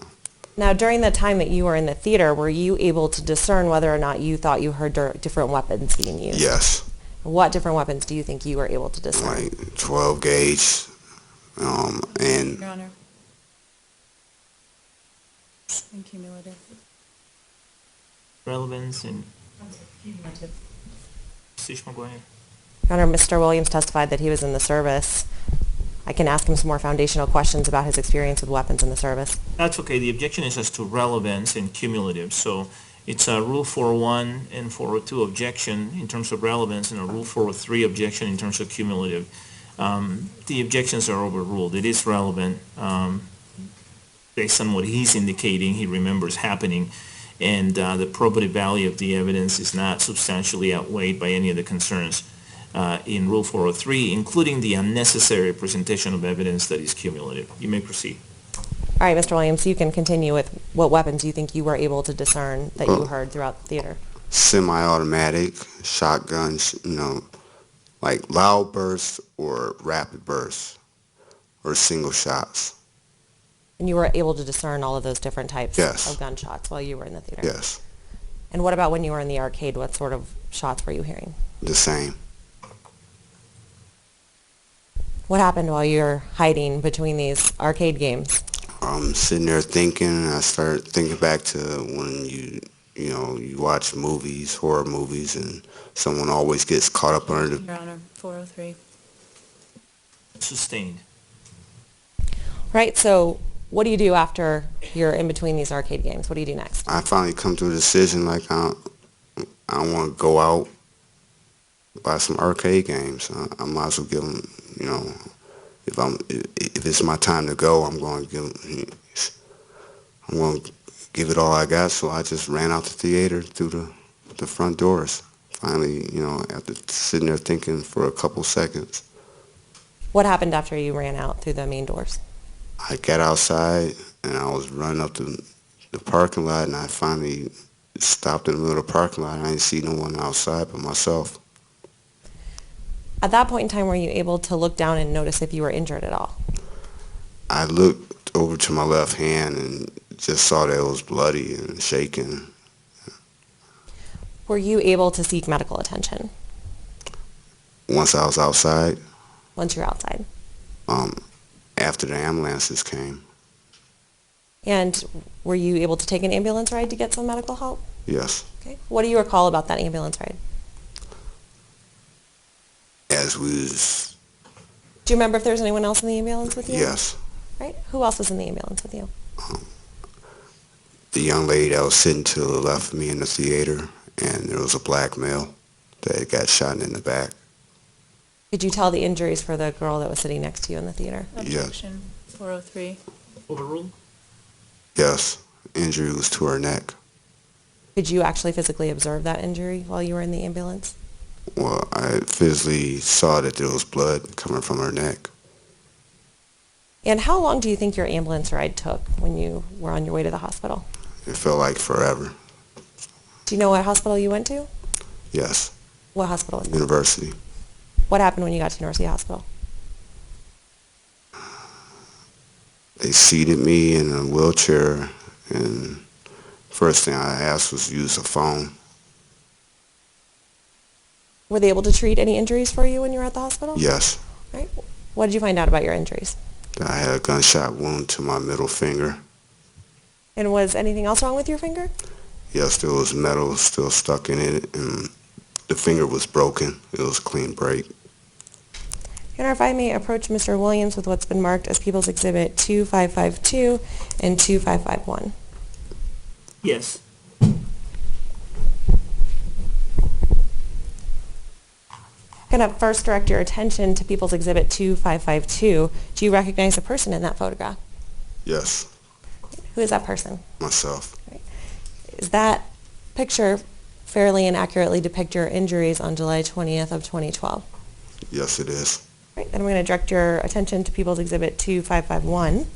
Now, during the time that you were in the theater, were you able to discern whether or not you thought you heard different weapons being used?
Yes.
What different weapons do you think you were able to discern?
Like 12 gauge, and
Your Honor. And cumulative.
Relevance and
Cumulative.
Sushma, go ahead.
Your Honor, Mr. Williams testified that he was in the service. I can ask him some more foundational questions about his experience with weapons in the service.
That's okay. The objection is as to relevance and cumulative. So it's a Rule 401 and 402 objection in terms of relevance and a Rule 403 objection in terms of cumulative. The objections are overruled. It is relevant based on what he's indicating he remembers happening, and the probative value of the evidence is not substantially outweighed by any of the concerns in Rule 403, including the unnecessary presentation of evidence that is cumulative. You may proceed.
All right, Mr. Williams, you can continue with what weapons you think you were able to discern that you heard throughout the theater.
Semi-automatic, shotguns, like loud bursts or rapid bursts or single shots.
And you were able to discern all of those different types
Yes.
of gunshots while you were in the theater?
Yes,
And what about when you were in the arcade? What sort of shots were you hearing?
the same.
What happened while you were hiding between these arcade games?
I'm sitting there thinking, and I started thinking back to when you watch movies, horror movies, and someone always gets caught up under the...
Your Honor, 403.
Sustained.
Right, so what do you do after you're in between these arcade games? What do you do next?
I finally come to a decision like I don't want to go out, buy some arcade games. I might as well give them, if it's my time to go, I'm going to give it all I got. So I just ran out the theater through the front doors. Finally, after sitting there thinking for a couple seconds.
What happened after you ran out through the main doors?
I got outside and I was running up the parking lot, and I finally stopped in the middle of the parking lot. I didn't see no one outside but myself.
At that point in time, were you able to look down and notice if you were injured at all?
I looked over to my left hand and just saw that it was bloody and shaking.
Were you able to seek medical attention
Once I was outside,
once you're outside?
after the ambulances came,
And were you able to take an ambulance ride to get some medical help?
yes.
Okay. What do you recall about that ambulance ride?
As we was,
Do you remember if there was anyone else in the ambulance with you?
yes,
Right. Who else was in the ambulance with you?
the young lady that was sitting to the left of me in the theater, and there was a black male that got shot in the back.
Could you tell the injuries for the girl that was sitting next to you in the theater?
Objection, 403.
Overruled?
Yes, injury was to her neck.
Could you actually physically observe that injury while you were in the ambulance?
Well, I physically saw that there was blood coming from her neck.
And how long do you think your ambulance ride took when you were on your way to the hospital?
It felt like forever.
Do you know what hospital you went to?
Yes,
What hospital is it?
university.
What happened when you got to University Hospital?
They seated me in a wheelchair, and first thing I asked was to use a phone.
Were they able to treat any injuries for you when you were at the hospital?
Yes,
Right. What did you find out about your injuries?
I had a gunshot wound to my middle finger.
And was anything else wrong with your finger?
Yes, there was metal still stuck in it, and the finger was broken. It was a clean break.
Your Honor, if I may approach Mr. Williams with what's been marked as People's Exhibit 2552 and 2551.
Yes.
I'm going to first direct your attention to People's Exhibit 2552. Do you recognize the person in that photograph?
Yes,
Who is that person?
myself.
Is that picture fairly and accurately depict your injuries on July 20th of 2012?
Yes, it is.
Right, then I'm going to direct your attention to People's Exhibit 2551.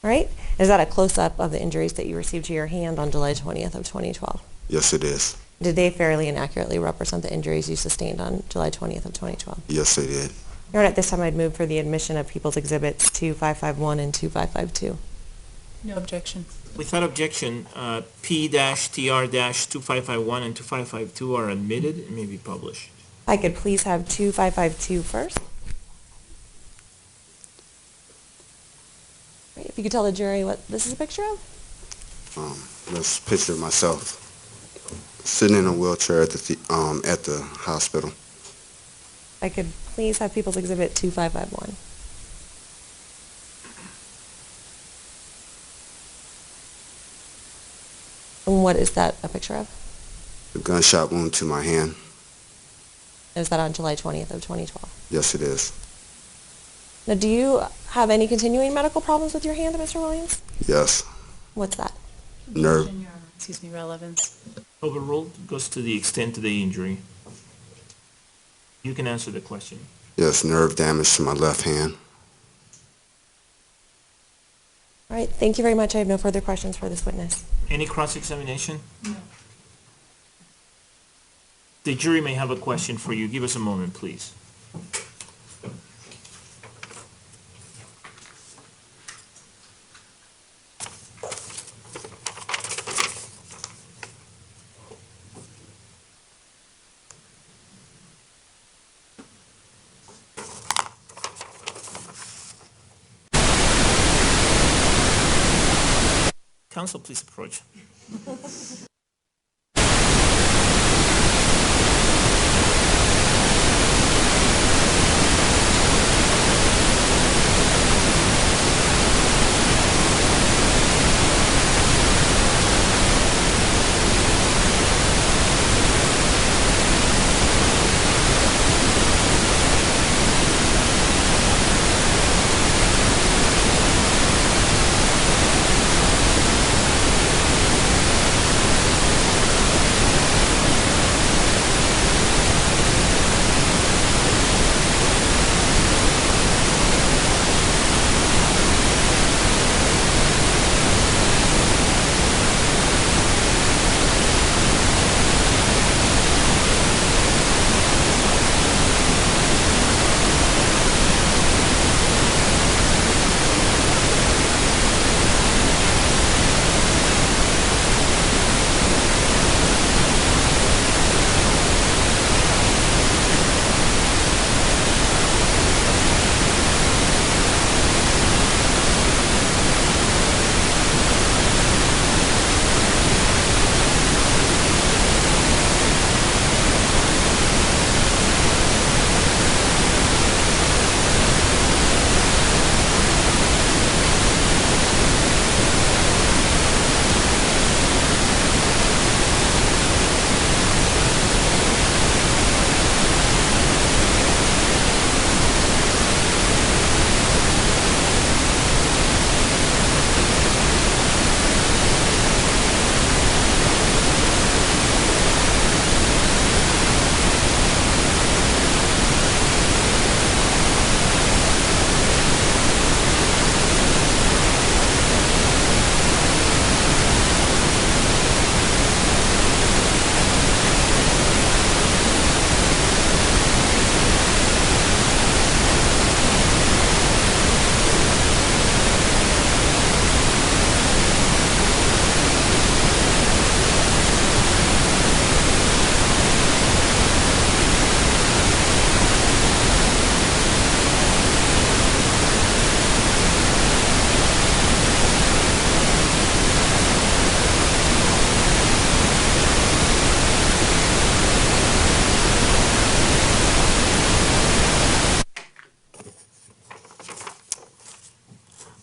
All right, is that a close-up of the injuries that you received to your hand on July 20th of 2012?
Yes, it is.
Did they fairly and accurately represent the injuries you sustained on July 20th of 2012?
Yes, they did.
Your Honor, at this time I'd move for the admission of People's Exhibits 2551 and 2552.
No objection.
Without objection, P-TR-2551 and 2552 are admitted and may be published.
If I could please have 2552 first. Right, if you could tell the jury what this is a picture of.
Let's picture myself sitting in a wheelchair at the hospital.
If I could please have People's Exhibit 2551. And what is that a picture of?
A gunshot wound to my hand.
Is that on July 20th of 2012?
Yes, it is.
Now, do you have any continuing medical problems with your hand, Mr. Williams?
Yes.
What's that?
Nerve.
Excuse me, relevance.
Overruled goes to the extent of the injury. You can answer the question.
Yes, nerve damage to my left hand.
All right, thank you very much. I have no further questions for this witness.
Any cross-examination? No. The jury may have a question for you. Give us a moment, please. Counsel, please approach.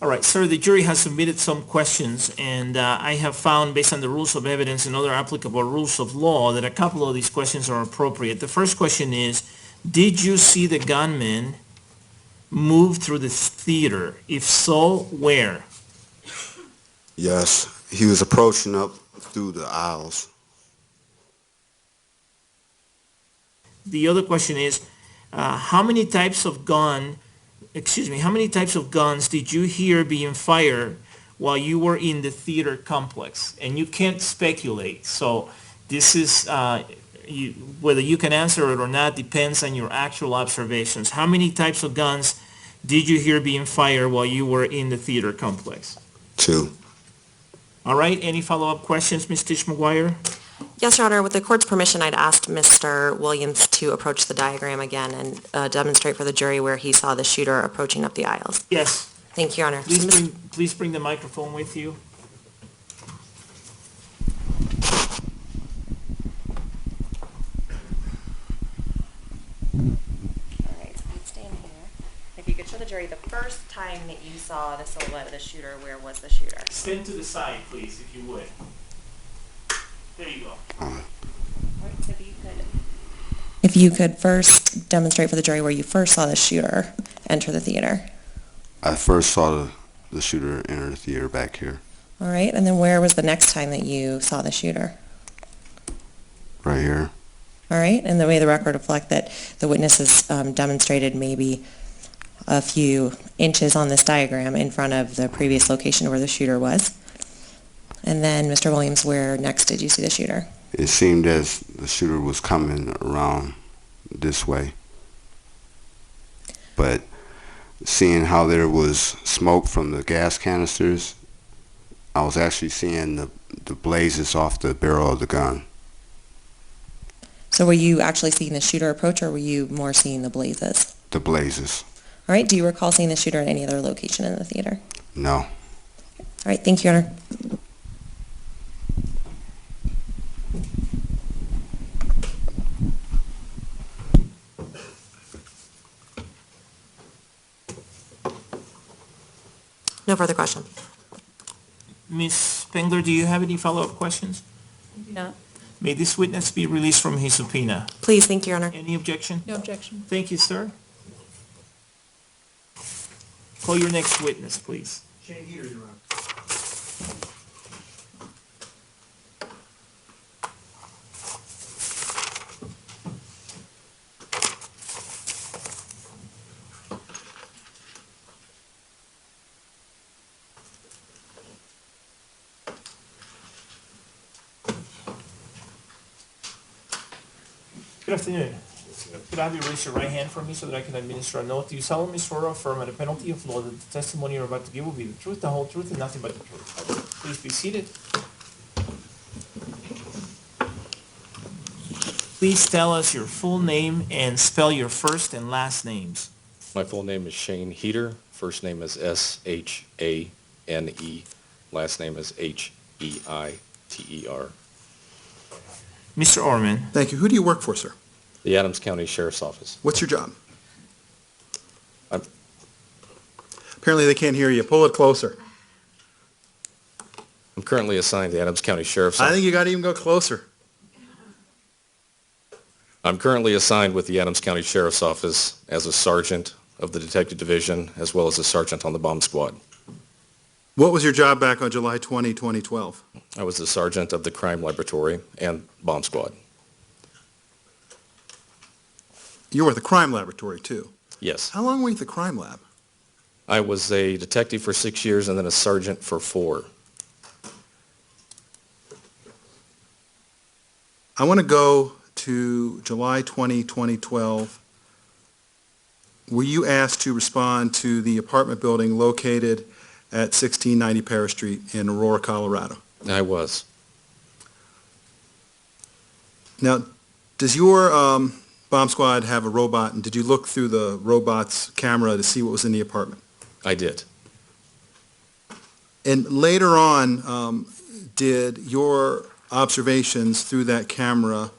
All right, sir, the jury has submitted some questions, and I have found, based on the rules of evidence and other applicable rules of law, that a couple of these questions are appropriate. The first question is, did you see the gunman move through the theater? If so, where?
Yes, he was approaching up through the aisles.
The other question is, how many types of guns did you hear being fired while you were in the theater complex? And you can't speculate. So this is, whether you can answer it or not depends on your actual observations. How many types of guns did you hear being fired while you were in the theater complex?
2.
All right, any follow-up questions, Ms. Tish McGuire?
Yes, Your Honor, with the court's permission, I'd asked Mr. Williams to approach the diagram again and demonstrate for the jury where he saw the shooter approaching up the aisles.
Yes.
Thank you, Your Honor.
Please bring the microphone with you.
All right, so please stand here. If you could show the jury the first time that you saw the silhouette of the shooter, where was the shooter?
Stand to the side, please, if you would. There you go.
If you could first demonstrate for the jury where you first saw the shooter enter the theater.
I first saw the shooter enter the theater back here,
All right, and then where was the next time that you saw the shooter?
right here.
All right, and the way the record reflect that the witness has demonstrated maybe a few inches on this diagram in front of the previous location where the shooter was. And then, Mr. Williams, where next did you see the shooter?
It seemed as the shooter was coming around this way. But seeing how there was smoke from the gas canisters, I was actually seeing the blazes off the barrel of the gun.
So were you actually seeing the shooter approach, or were you more seeing the blazes?
The blazes.
All right, do you recall seeing the shooter at any other location in the theater?
No.
All right, thank you, Your Honor. No further question.
Ms. Spengler, do you have any follow-up questions?
No,
May this witness be released from his subpoena.
Please, thank you, Your Honor.
Any objection?
no objection.
Thank you, sir. Call your next witness, please.
Shane Heater, Your Honor.
Good afternoon. Could I have you raise your right hand for me so that I can administer a note? Do you solemnly swear or affirm at the penalty of law that the testimony you're about to give will be the truth, the whole truth, and nothing but the truth? Please be seated. Please tell us your full name and spell your first and last names.
My full name is Shane Heater. First name is S-H-A-N-E. Last name is H-E-I-T-E-R.
Mr. Orman,
Thank you. Who do you work for, sir?
The Adams County Sheriff's Office.
What's your job?
I'm-
Apparently they can't hear you. Pull it closer.
I'm currently assigned to the Adams County Sheriff's
I
Office.
think you got to even go closer.
I'm currently assigned with the Adams County Sheriff's Office as a sergeant of the Detective Division, as well as a sergeant on the bomb squad.
What was your job back on July 20, 2012?
I was the sergeant of the crime laboratory and bomb squad.
You were at the crime laboratory, too.
Yes.
How long were you at the crime lab?
I was a detective for 6 years and then a sergeant for 4.
I want to go to July 20, 2012. Were you asked to respond to the apartment building located at 1690 Paris Street in Aurora, Colorado?
I was.
Now, does your bomb squad have a robot, and did you look through the robot's camera to see what was in the apartment?
I did.
And later on, did your observations through that camera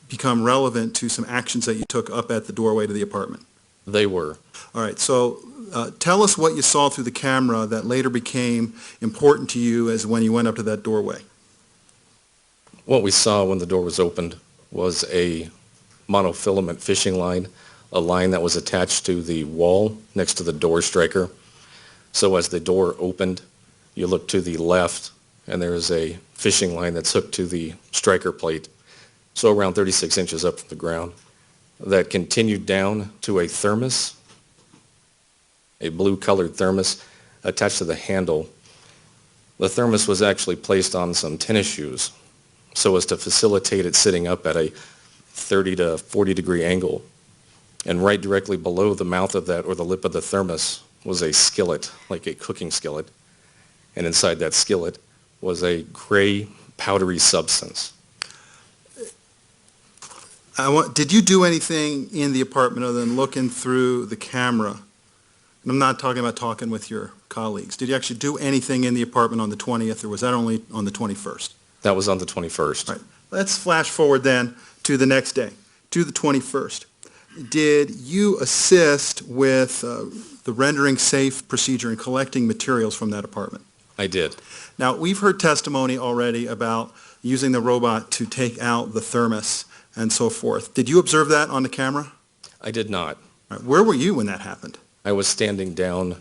become relevant to some actions that you took up at the doorway to the apartment?
They were.
All right, so Tell us what you saw through the camera that later became important to you as when you went up to that doorway.
What we saw when the door was opened was a monofilament fishing line, a line that was attached to the wall next to the door striker. So as the door opened, you look to the left, and there is a fishing line that's hooked to the striker plate, so around 36 inches up from the ground, that continued down to a thermos, a blue-colored thermos attached to the handle. The thermos was actually placed on some tennis shoes so as to facilitate it sitting up at a 30 to 40 degree angle. And right directly below the mouth of that, or the lip of the thermos, was a skillet, like a cooking skillet. And inside that skillet was a gray, powdery substance.
Did you do anything in the apartment other than looking through the camera? And I'm not talking about talking with your colleagues. Did you actually do anything in the apartment on the 20th, or was that only on the 21st?
That was on the 21st.
Right. Let's flash forward then to the next day, to the 21st. Did you assist with the rendering safe procedure and collecting materials from that apartment?
I did.
Now, we've heard testimony already about using the robot to take out the thermos and so forth. Did you observe that on the camera?
I did not.
Right. Where were you when that happened?
I was standing down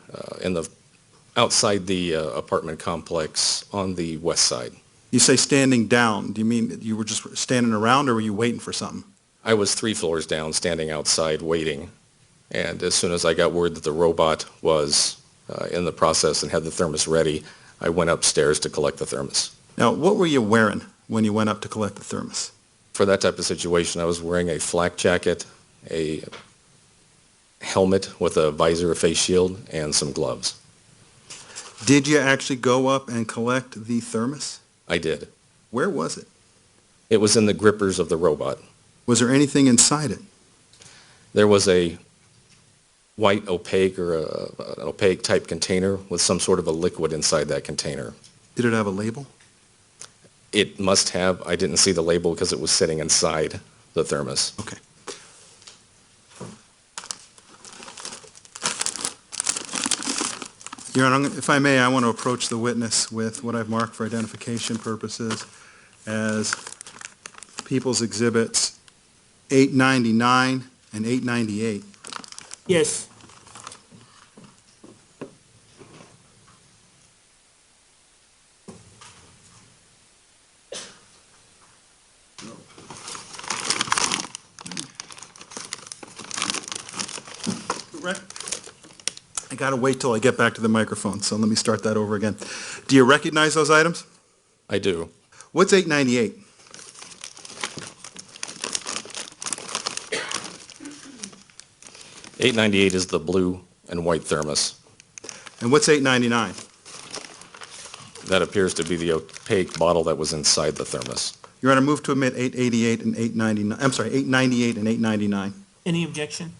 outside the apartment complex on the west side.
You say standing down. Do you mean you were just standing around, or were you waiting for something?
I was 3 floors down, standing outside, waiting. And as soon as I got word that the robot was in the process and had the thermos ready, I went upstairs to collect the thermos.
Now, what were you wearing when you went up to collect the thermos?
For that type of situation, I was wearing a flak jacket, a helmet with a visor, a face shield, and some gloves.
Did you actually go up and collect the thermos?
I did.
Where was it?
It was in the grippers of the robot.
Was there anything inside it?
There was a white opaque or an opaque type container with some sort of a liquid inside that container.
Did it have a label?
It must have. I didn't see the label because it was sitting inside the thermos.
Okay. Your Honor, if I may, I want to approach the witness with what I've marked for identification purposes as People's Exhibits 899 and 898.
Yes.
I got to wait till I get back to the microphone, so let me start that over again. Do you recognize those items?
I do.
What's 898?
$8.98 is the blue and white thermos.
And what's 899?
That appears to be the opaque bottle that was inside the thermos.
Your Honor, move to admit 888 and 899. I'm sorry, 898 and 899.
Any objection?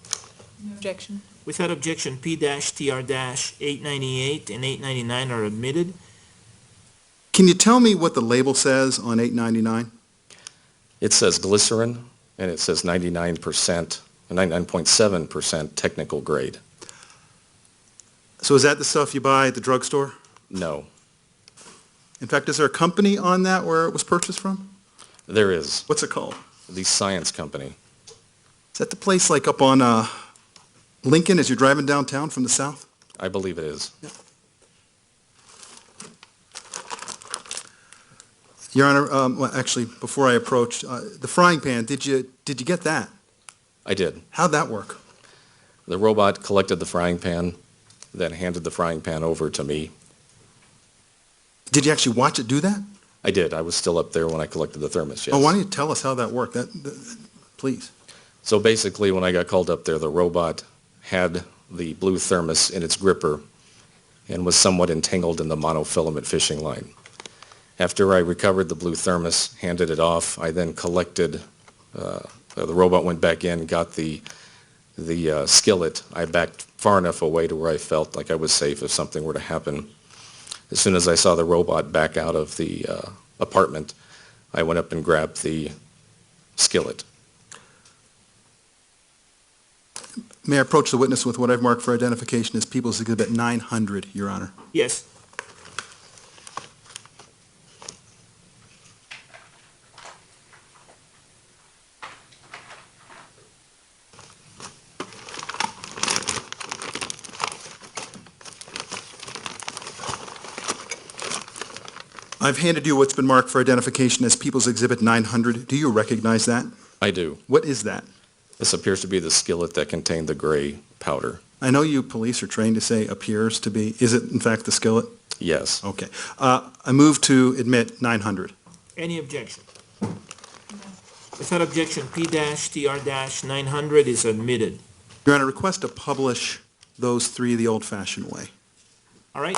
Objection.
Without objection, P-TR-898 and 899 are admitted.
Can you tell me what the label says on 899?
It says glycerin, and it says 99.7% technical grade.
So is that the stuff you buy at the drugstore?
No,
In fact, is there a company on that where it was purchased from?
there is.
What's it called?
The Science Company.
Is that the place like up on Lincoln as you're driving downtown from the south?
I believe it is.
Your Honor, well, actually, before I approach, the frying pan, did you get that?
I did.
How'd that work?
The robot collected the frying pan, then handed the frying pan over to me.
Did you actually watch it do that?
I did. I was still up there when I collected the thermos, yes.
Oh, why don't you tell us how that worked? Please.
So basically, when I got called up there, the robot had the blue thermos in its gripper and was somewhat entangled in the monofilament fishing line. After I recovered the blue thermos, handed it off, I then collected, the robot went back in, got the skillet. I backed far enough away to where I felt like I was safe if something were to happen. As soon as I saw the robot back out of the apartment, I went up and grabbed the skillet.
May I approach the witness with what I've marked for identification as People's Exhibit 900, Your Honor?
Yes.
I've handed you what's been marked for identification as People's Exhibit 900. Do you recognize that?
I do.
What is that?
This appears to be the skillet that contained the gray powder.
I know you police are trained to say appears to be. Is it in fact the skillet?
Yes.
Okay. I move to admit 900.
Any objection? Without objection, P-TR-900 is admitted.
Your Honor, request to publish those three the old-fashioned way.
All right,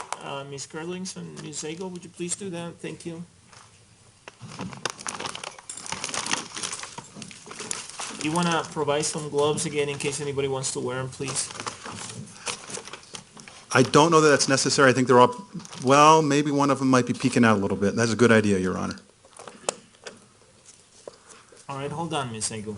Ms. Gerlings and Ms. Zago, would you please do that? Thank you. You want to provide some gloves again in case anybody wants to wear them, please?
I don't know that that's necessary. I think they're all, well, maybe one of them might be peeking out a little bit. That's a good idea, Your Honor.
All right, hold on, Ms. Zago.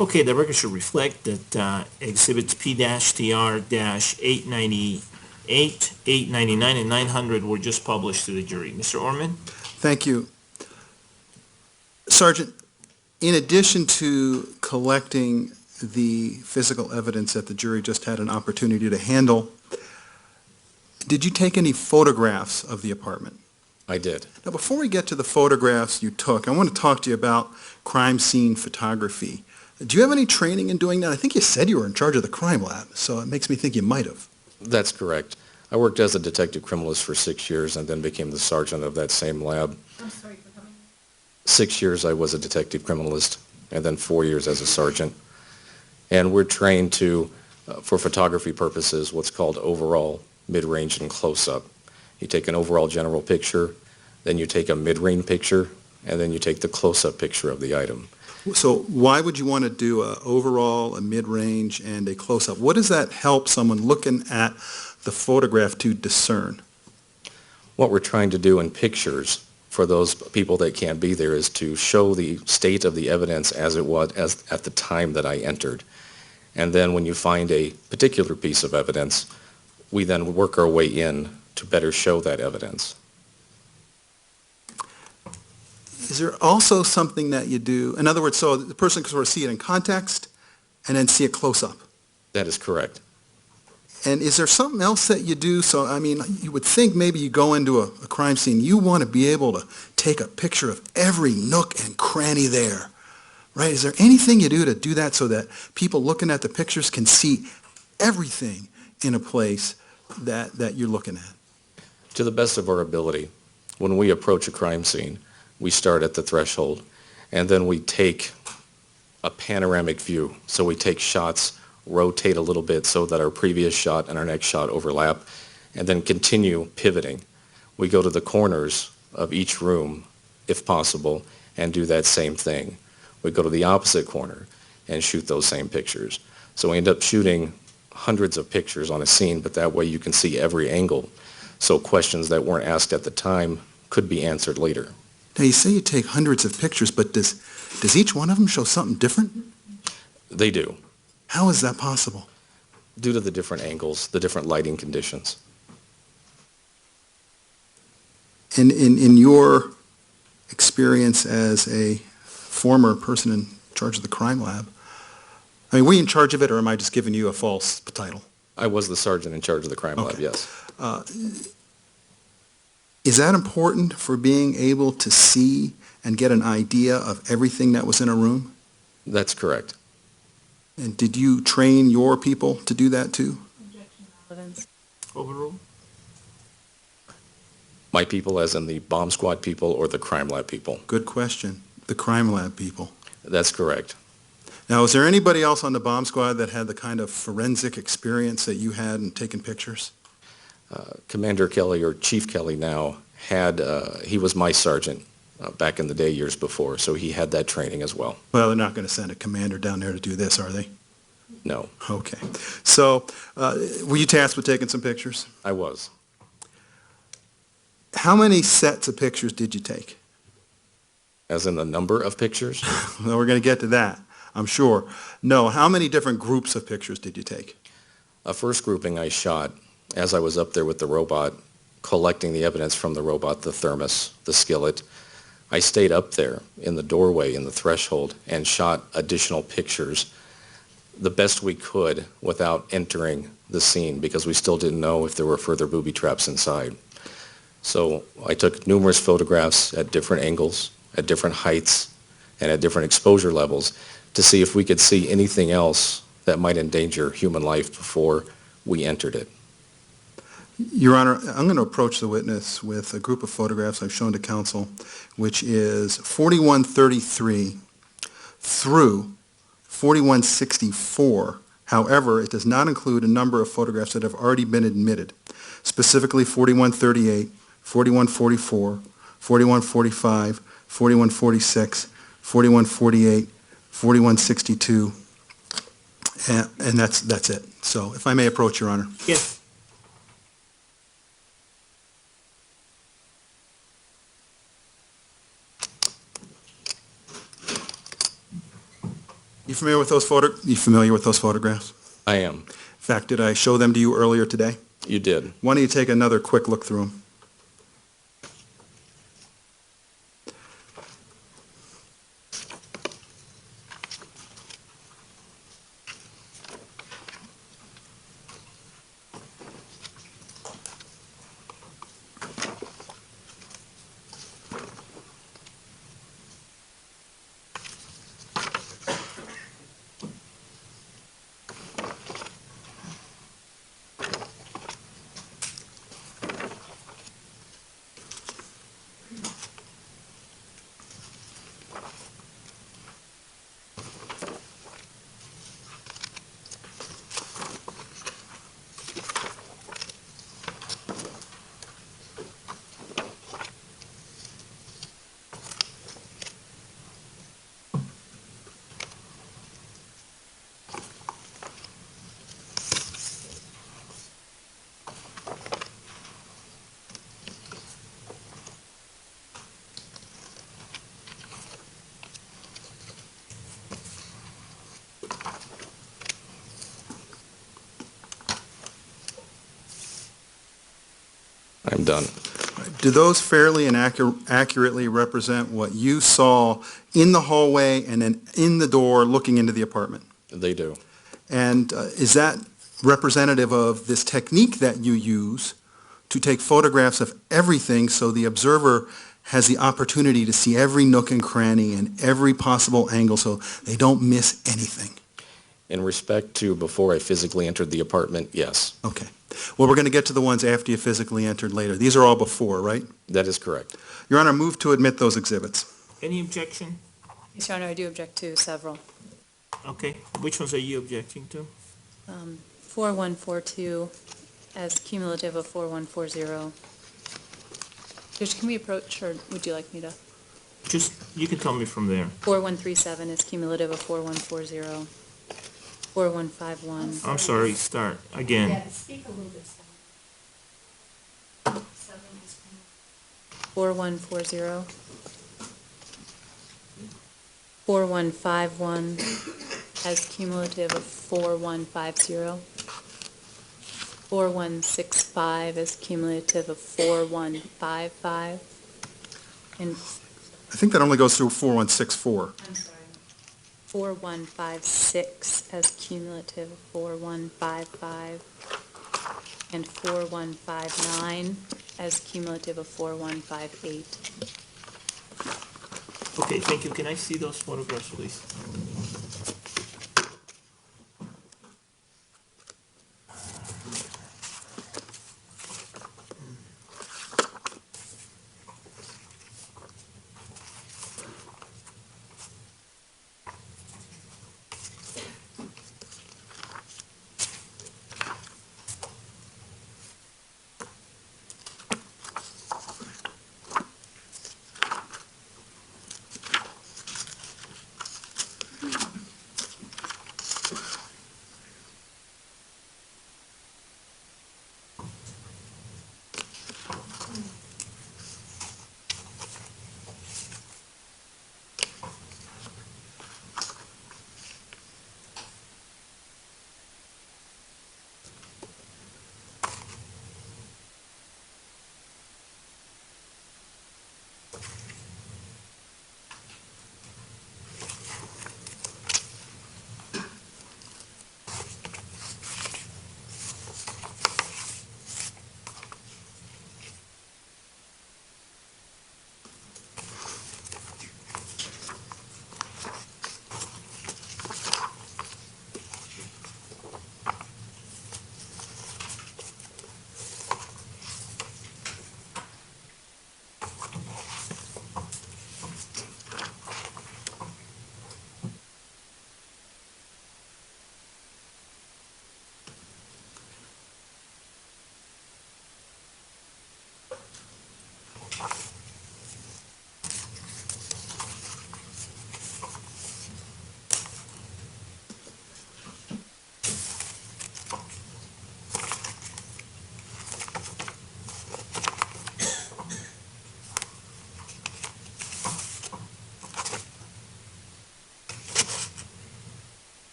Okay, the record should reflect that exhibits P-TR-898, 899, and 900 were just published to the jury. Mr. Orman?
Thank you. Sergeant, in addition to collecting the physical evidence that the jury just had an opportunity to handle, did you take any photographs of the apartment?
I did.
Now, before we get to the photographs you took, I want to talk to you about crime scene photography. Do you have any training in doing that? I think you said you were in charge of the crime lab, so it makes me think you might have.
That's correct. I worked as a detective criminalist for 6 years and then became the sergeant of that same lab.
I'm sorry for coming.
6 years I was a detective criminalist and then 4 years as a sergeant. And we're trained to, for photography purposes, what's called overall, mid-range, and close-up. You take an overall general picture, then you take a mid-range picture, and then you take the close-up picture of the item.
So why would you want to do a overall, a mid-range, and a close-up? What does that help someone looking at the photograph to discern?
What we're trying to do in pictures for those people that can't be there is to show the state of the evidence as it was at the time that I entered. And then when you find a particular piece of evidence, we then work our way in to better show that evidence.
Is there also something that you do, in other words, so the person can sort of see it in context and then see it close-up?
That is correct.
And is there something else that you do? So, I mean, you would think maybe you go into a crime scene, you want to be able to take a picture of every nook and cranny there, right? Is there anything you do to do that so that people looking at the pictures can see everything in a place that you're looking at?
To the best of our ability, when we approach a crime scene, we start at the threshold, and then we take a panoramic view. So we take shots, rotate a little bit so that our previous shot and our next shot overlap, and then continue pivoting. We go to the corners of each room, if possible, and do that same thing. We go to the opposite corner and shoot those same pictures. So we end up shooting hundreds of pictures on a scene, but that way you can see every angle. So questions that weren't asked at the time could be answered later.
Now, you say you take hundreds of pictures, but does each one of them show something different?
They do,
How is that possible?
due to the different angles, the different lighting conditions.
In your experience as a former person in charge of the crime lab, I mean, were you in charge of it, or am I just giving you a false title?
I was the sergeant in charge of the crime lab,
Okay.
yes.
Is that important for being able to see and get an idea of everything that was in a room?
That's correct.
And did you train your people to do that too?
Overruled?
My people, as in the bomb squad people or the crime lab people?
Good question. The crime lab people.
That's correct.
Now, is there anybody else on the bomb squad that had the kind of forensic experience that you had in taking pictures?
Commander Kelly, or Chief Kelly now, he was my sergeant back in the day years before, so he had that training as well.
Well, they're not going to send a commander down there to do this, are they?
No,
Okay. So, were you tasked with taking some pictures?
I was.
How many sets of pictures did you take?
As in the number of pictures?
Well, we're going to get to that, I'm sure. No, how many different groups of pictures did you take?
A first grouping I shot as I was up there with the robot, collecting the evidence from the robot, the thermos, the skillet. I stayed up there in the doorway, in the threshold, and shot additional pictures the best we could without entering the scene, because we still didn't know if there were further booby traps inside. So I took numerous photographs at different angles, at different heights, and at different exposure levels to see if we could see anything else that might endanger human life before we entered it.
Your Honor, I'm going to approach the witness with a group of photographs I've shown to counsel, which is 4133 through 4164. However, it does not include a number of photographs that have already been admitted, specifically 4138, 4144, 4145, 4146, 4148, 4162, and that's it. So if I may approach, Your Honor.
Yes.
familiar with those photographs?
I am.
In fact, did I show them to you earlier today?
You did.
Why don't you take another quick look through them?
I'm done.
Do those fairly and accurately represent what you saw in the hallway and then in the door looking into the apartment?
They do.
And is that representative of this technique that you use to take photographs of everything so the observer has the opportunity to see every nook and cranny and every possible angle so they don't miss anything?
In respect to before I physically entered the apartment, yes,
Okay. Well, we're going to get to the ones after you physically entered later. These are all before, right?
that is correct.
Your Honor, move to admit those exhibits.
Any objection?
Yes, Your Honor, I do object to several.
Okay, which ones are you objecting to?
4142 as cumulative of 4140. Judge, can we approach, or would you like me to?
Just, you can tell me from there.
4137 is cumulative of 4140. 4151.
I'm sorry, start again.
Speak a little bit.
4140. 4151 as cumulative of 4150. 4165 as cumulative of 4155. And
I think that only goes through 4164.
I'm sorry. 4156 as cumulative of 4155. And 4159 as cumulative of 4158.
Okay, thank you. Can I see those photographs, please?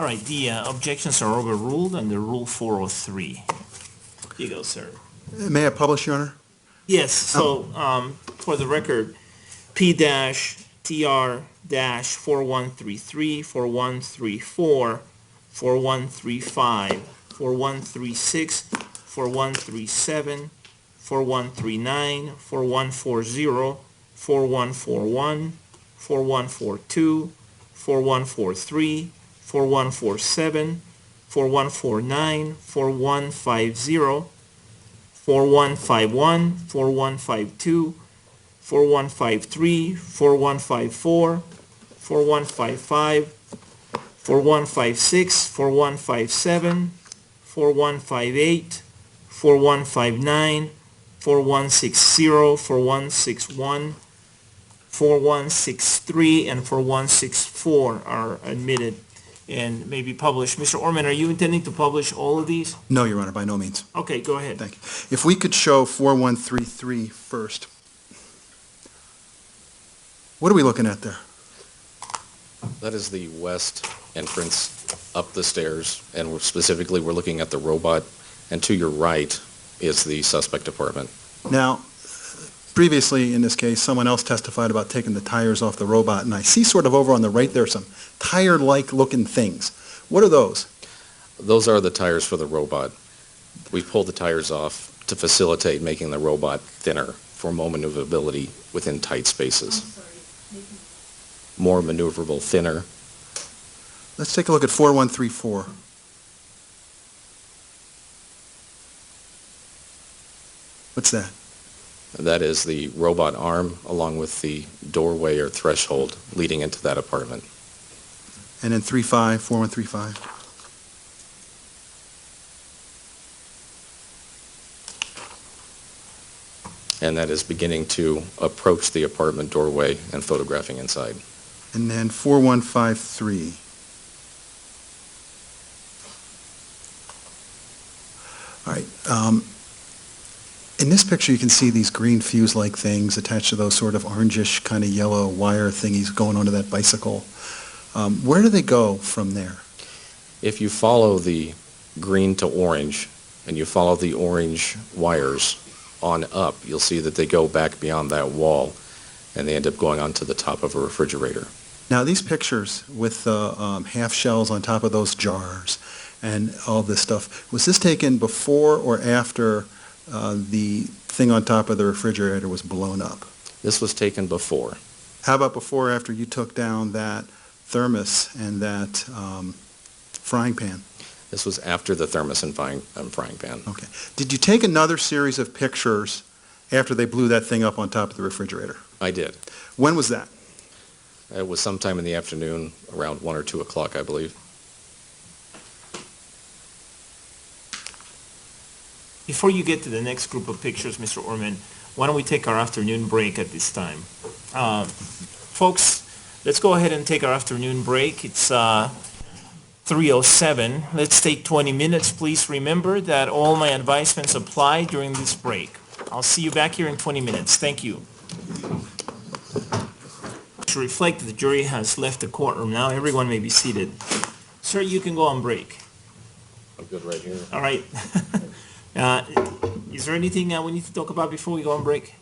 All right, the objections are overruled under Rule 403. Here you go, sir.
May I publish, Your Honor?
Yes, so, for the record, P-TR-4133, 4134, 4135, 4136, 4137, 4139, 4140, 4141, 4142, 4143, 4147, 4149, 4150, 4151, 4152, 4153, 4154, 4155, 4156, 4157, 4158, 4159, 4160, 4161, 4163, and 4164 are admitted and may be published. Mr. Orman, are you intending to publish all of these?
No, Your Honor, by no means.
Okay, go ahead.
Thank you. If we could show 4133 first. What are we looking at there?
That is the west entrance up the stairs, and we're looking at the robot, and to your right is the suspect apartment.
Now, previously in this case, someone else testified about taking the tires off the robot, and I see sort of over on the right there some tire-like looking things. What are those?
Those are the tires for the robot. We pulled the tires off to facilitate making the robot thinner for more maneuverability within tight spaces. More maneuverable, thinner.
Let's take a look at 4134. What's that?
That is the robot arm along with the doorway or threshold leading into that apartment.
And then 4135.
And that is beginning to approach the apartment doorway and photographing inside.
And then 4153. All right. In this picture, you can see these green fuse-like things attached to those sort of orangish kind of yellow wire thingies going onto that bicycle. Where do they go from there?
If you follow the green to orange and you follow the orange wires on up, you'll see that they go back beyond that wall and they end up going onto the top of a refrigerator.
Now, these pictures with the half shells on top of those jars and all this stuff, was this taken before or after the thing on top of the refrigerator was blown up?
This was taken before.
How about before or after you took down that thermos and that frying pan?
This was after the thermos and frying pan.
Okay. Did you take another series of pictures after they blew that thing up on top of the refrigerator?
I did.
When was that?
It was sometime in the afternoon, around 1 or 2 o'clock, I believe.
Before you get to the next group of pictures, Mr. Orman, why don't we take our afternoon break at this time? Folks, let's go ahead and take our afternoon break. It's 3:07. Let's take 20 minutes. Please remember that all my advisements apply during this break. I'll see you back here in 20 minutes. Thank you. To reflect that the jury has left the courtroom now, everyone may be seated. Sir, you can go on break.
I'm good right here.
All right. Is there anything we need to talk about before we go on break?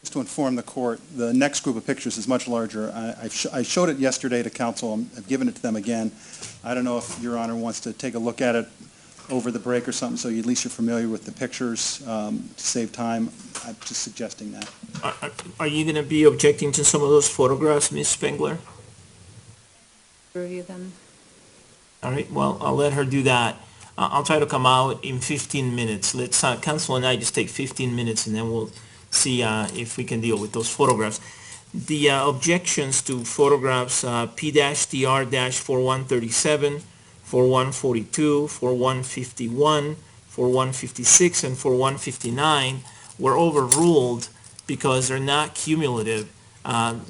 Just to inform the court, the next group of pictures is much larger. I showed it yesterday to counsel. I've given it to them again. I don't know if Your Honor wants to take a look at it over the break or something, so at least you're familiar with the pictures to save time. I'm just suggesting that.
Are you going to be objecting to some of those photographs, Ms. Spengler?
Review them.
All right, well, I'll let her do that. I'll try to come out in 15 minutes. Let's, counsel and I just take 15 minutes and then we'll see if we can deal with those photographs. The objections to photographs P-TR-4137, 4142, 4151, 4156, and 4159 were overruled because they're not cumulative.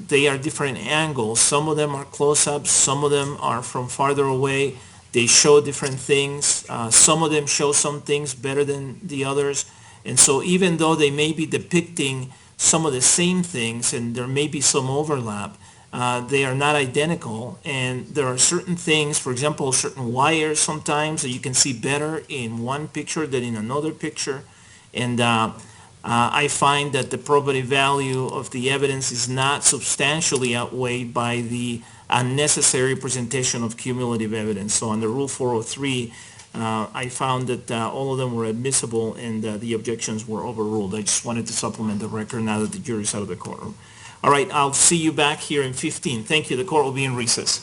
They are different angles. Some of them are close-ups. Some of them are from farther away. They show different things. Some of them show some things better than the others. And so even though they may be depicting some of the same things and there may be some overlap, they are not identical, and there are certain things, for example, certain wires sometimes that you can see better in one picture than in another picture, and I find that the probative value of the evidence is not substantially outweighed by the unnecessary presentation of cumulative evidence. So under Rule 403, I found that all of them were admissible and the objections were overruled. I just wanted to supplement the record now that the jury's out of the courtroom. All right, I'll see you back here in 15. Thank you. The court will be in recess.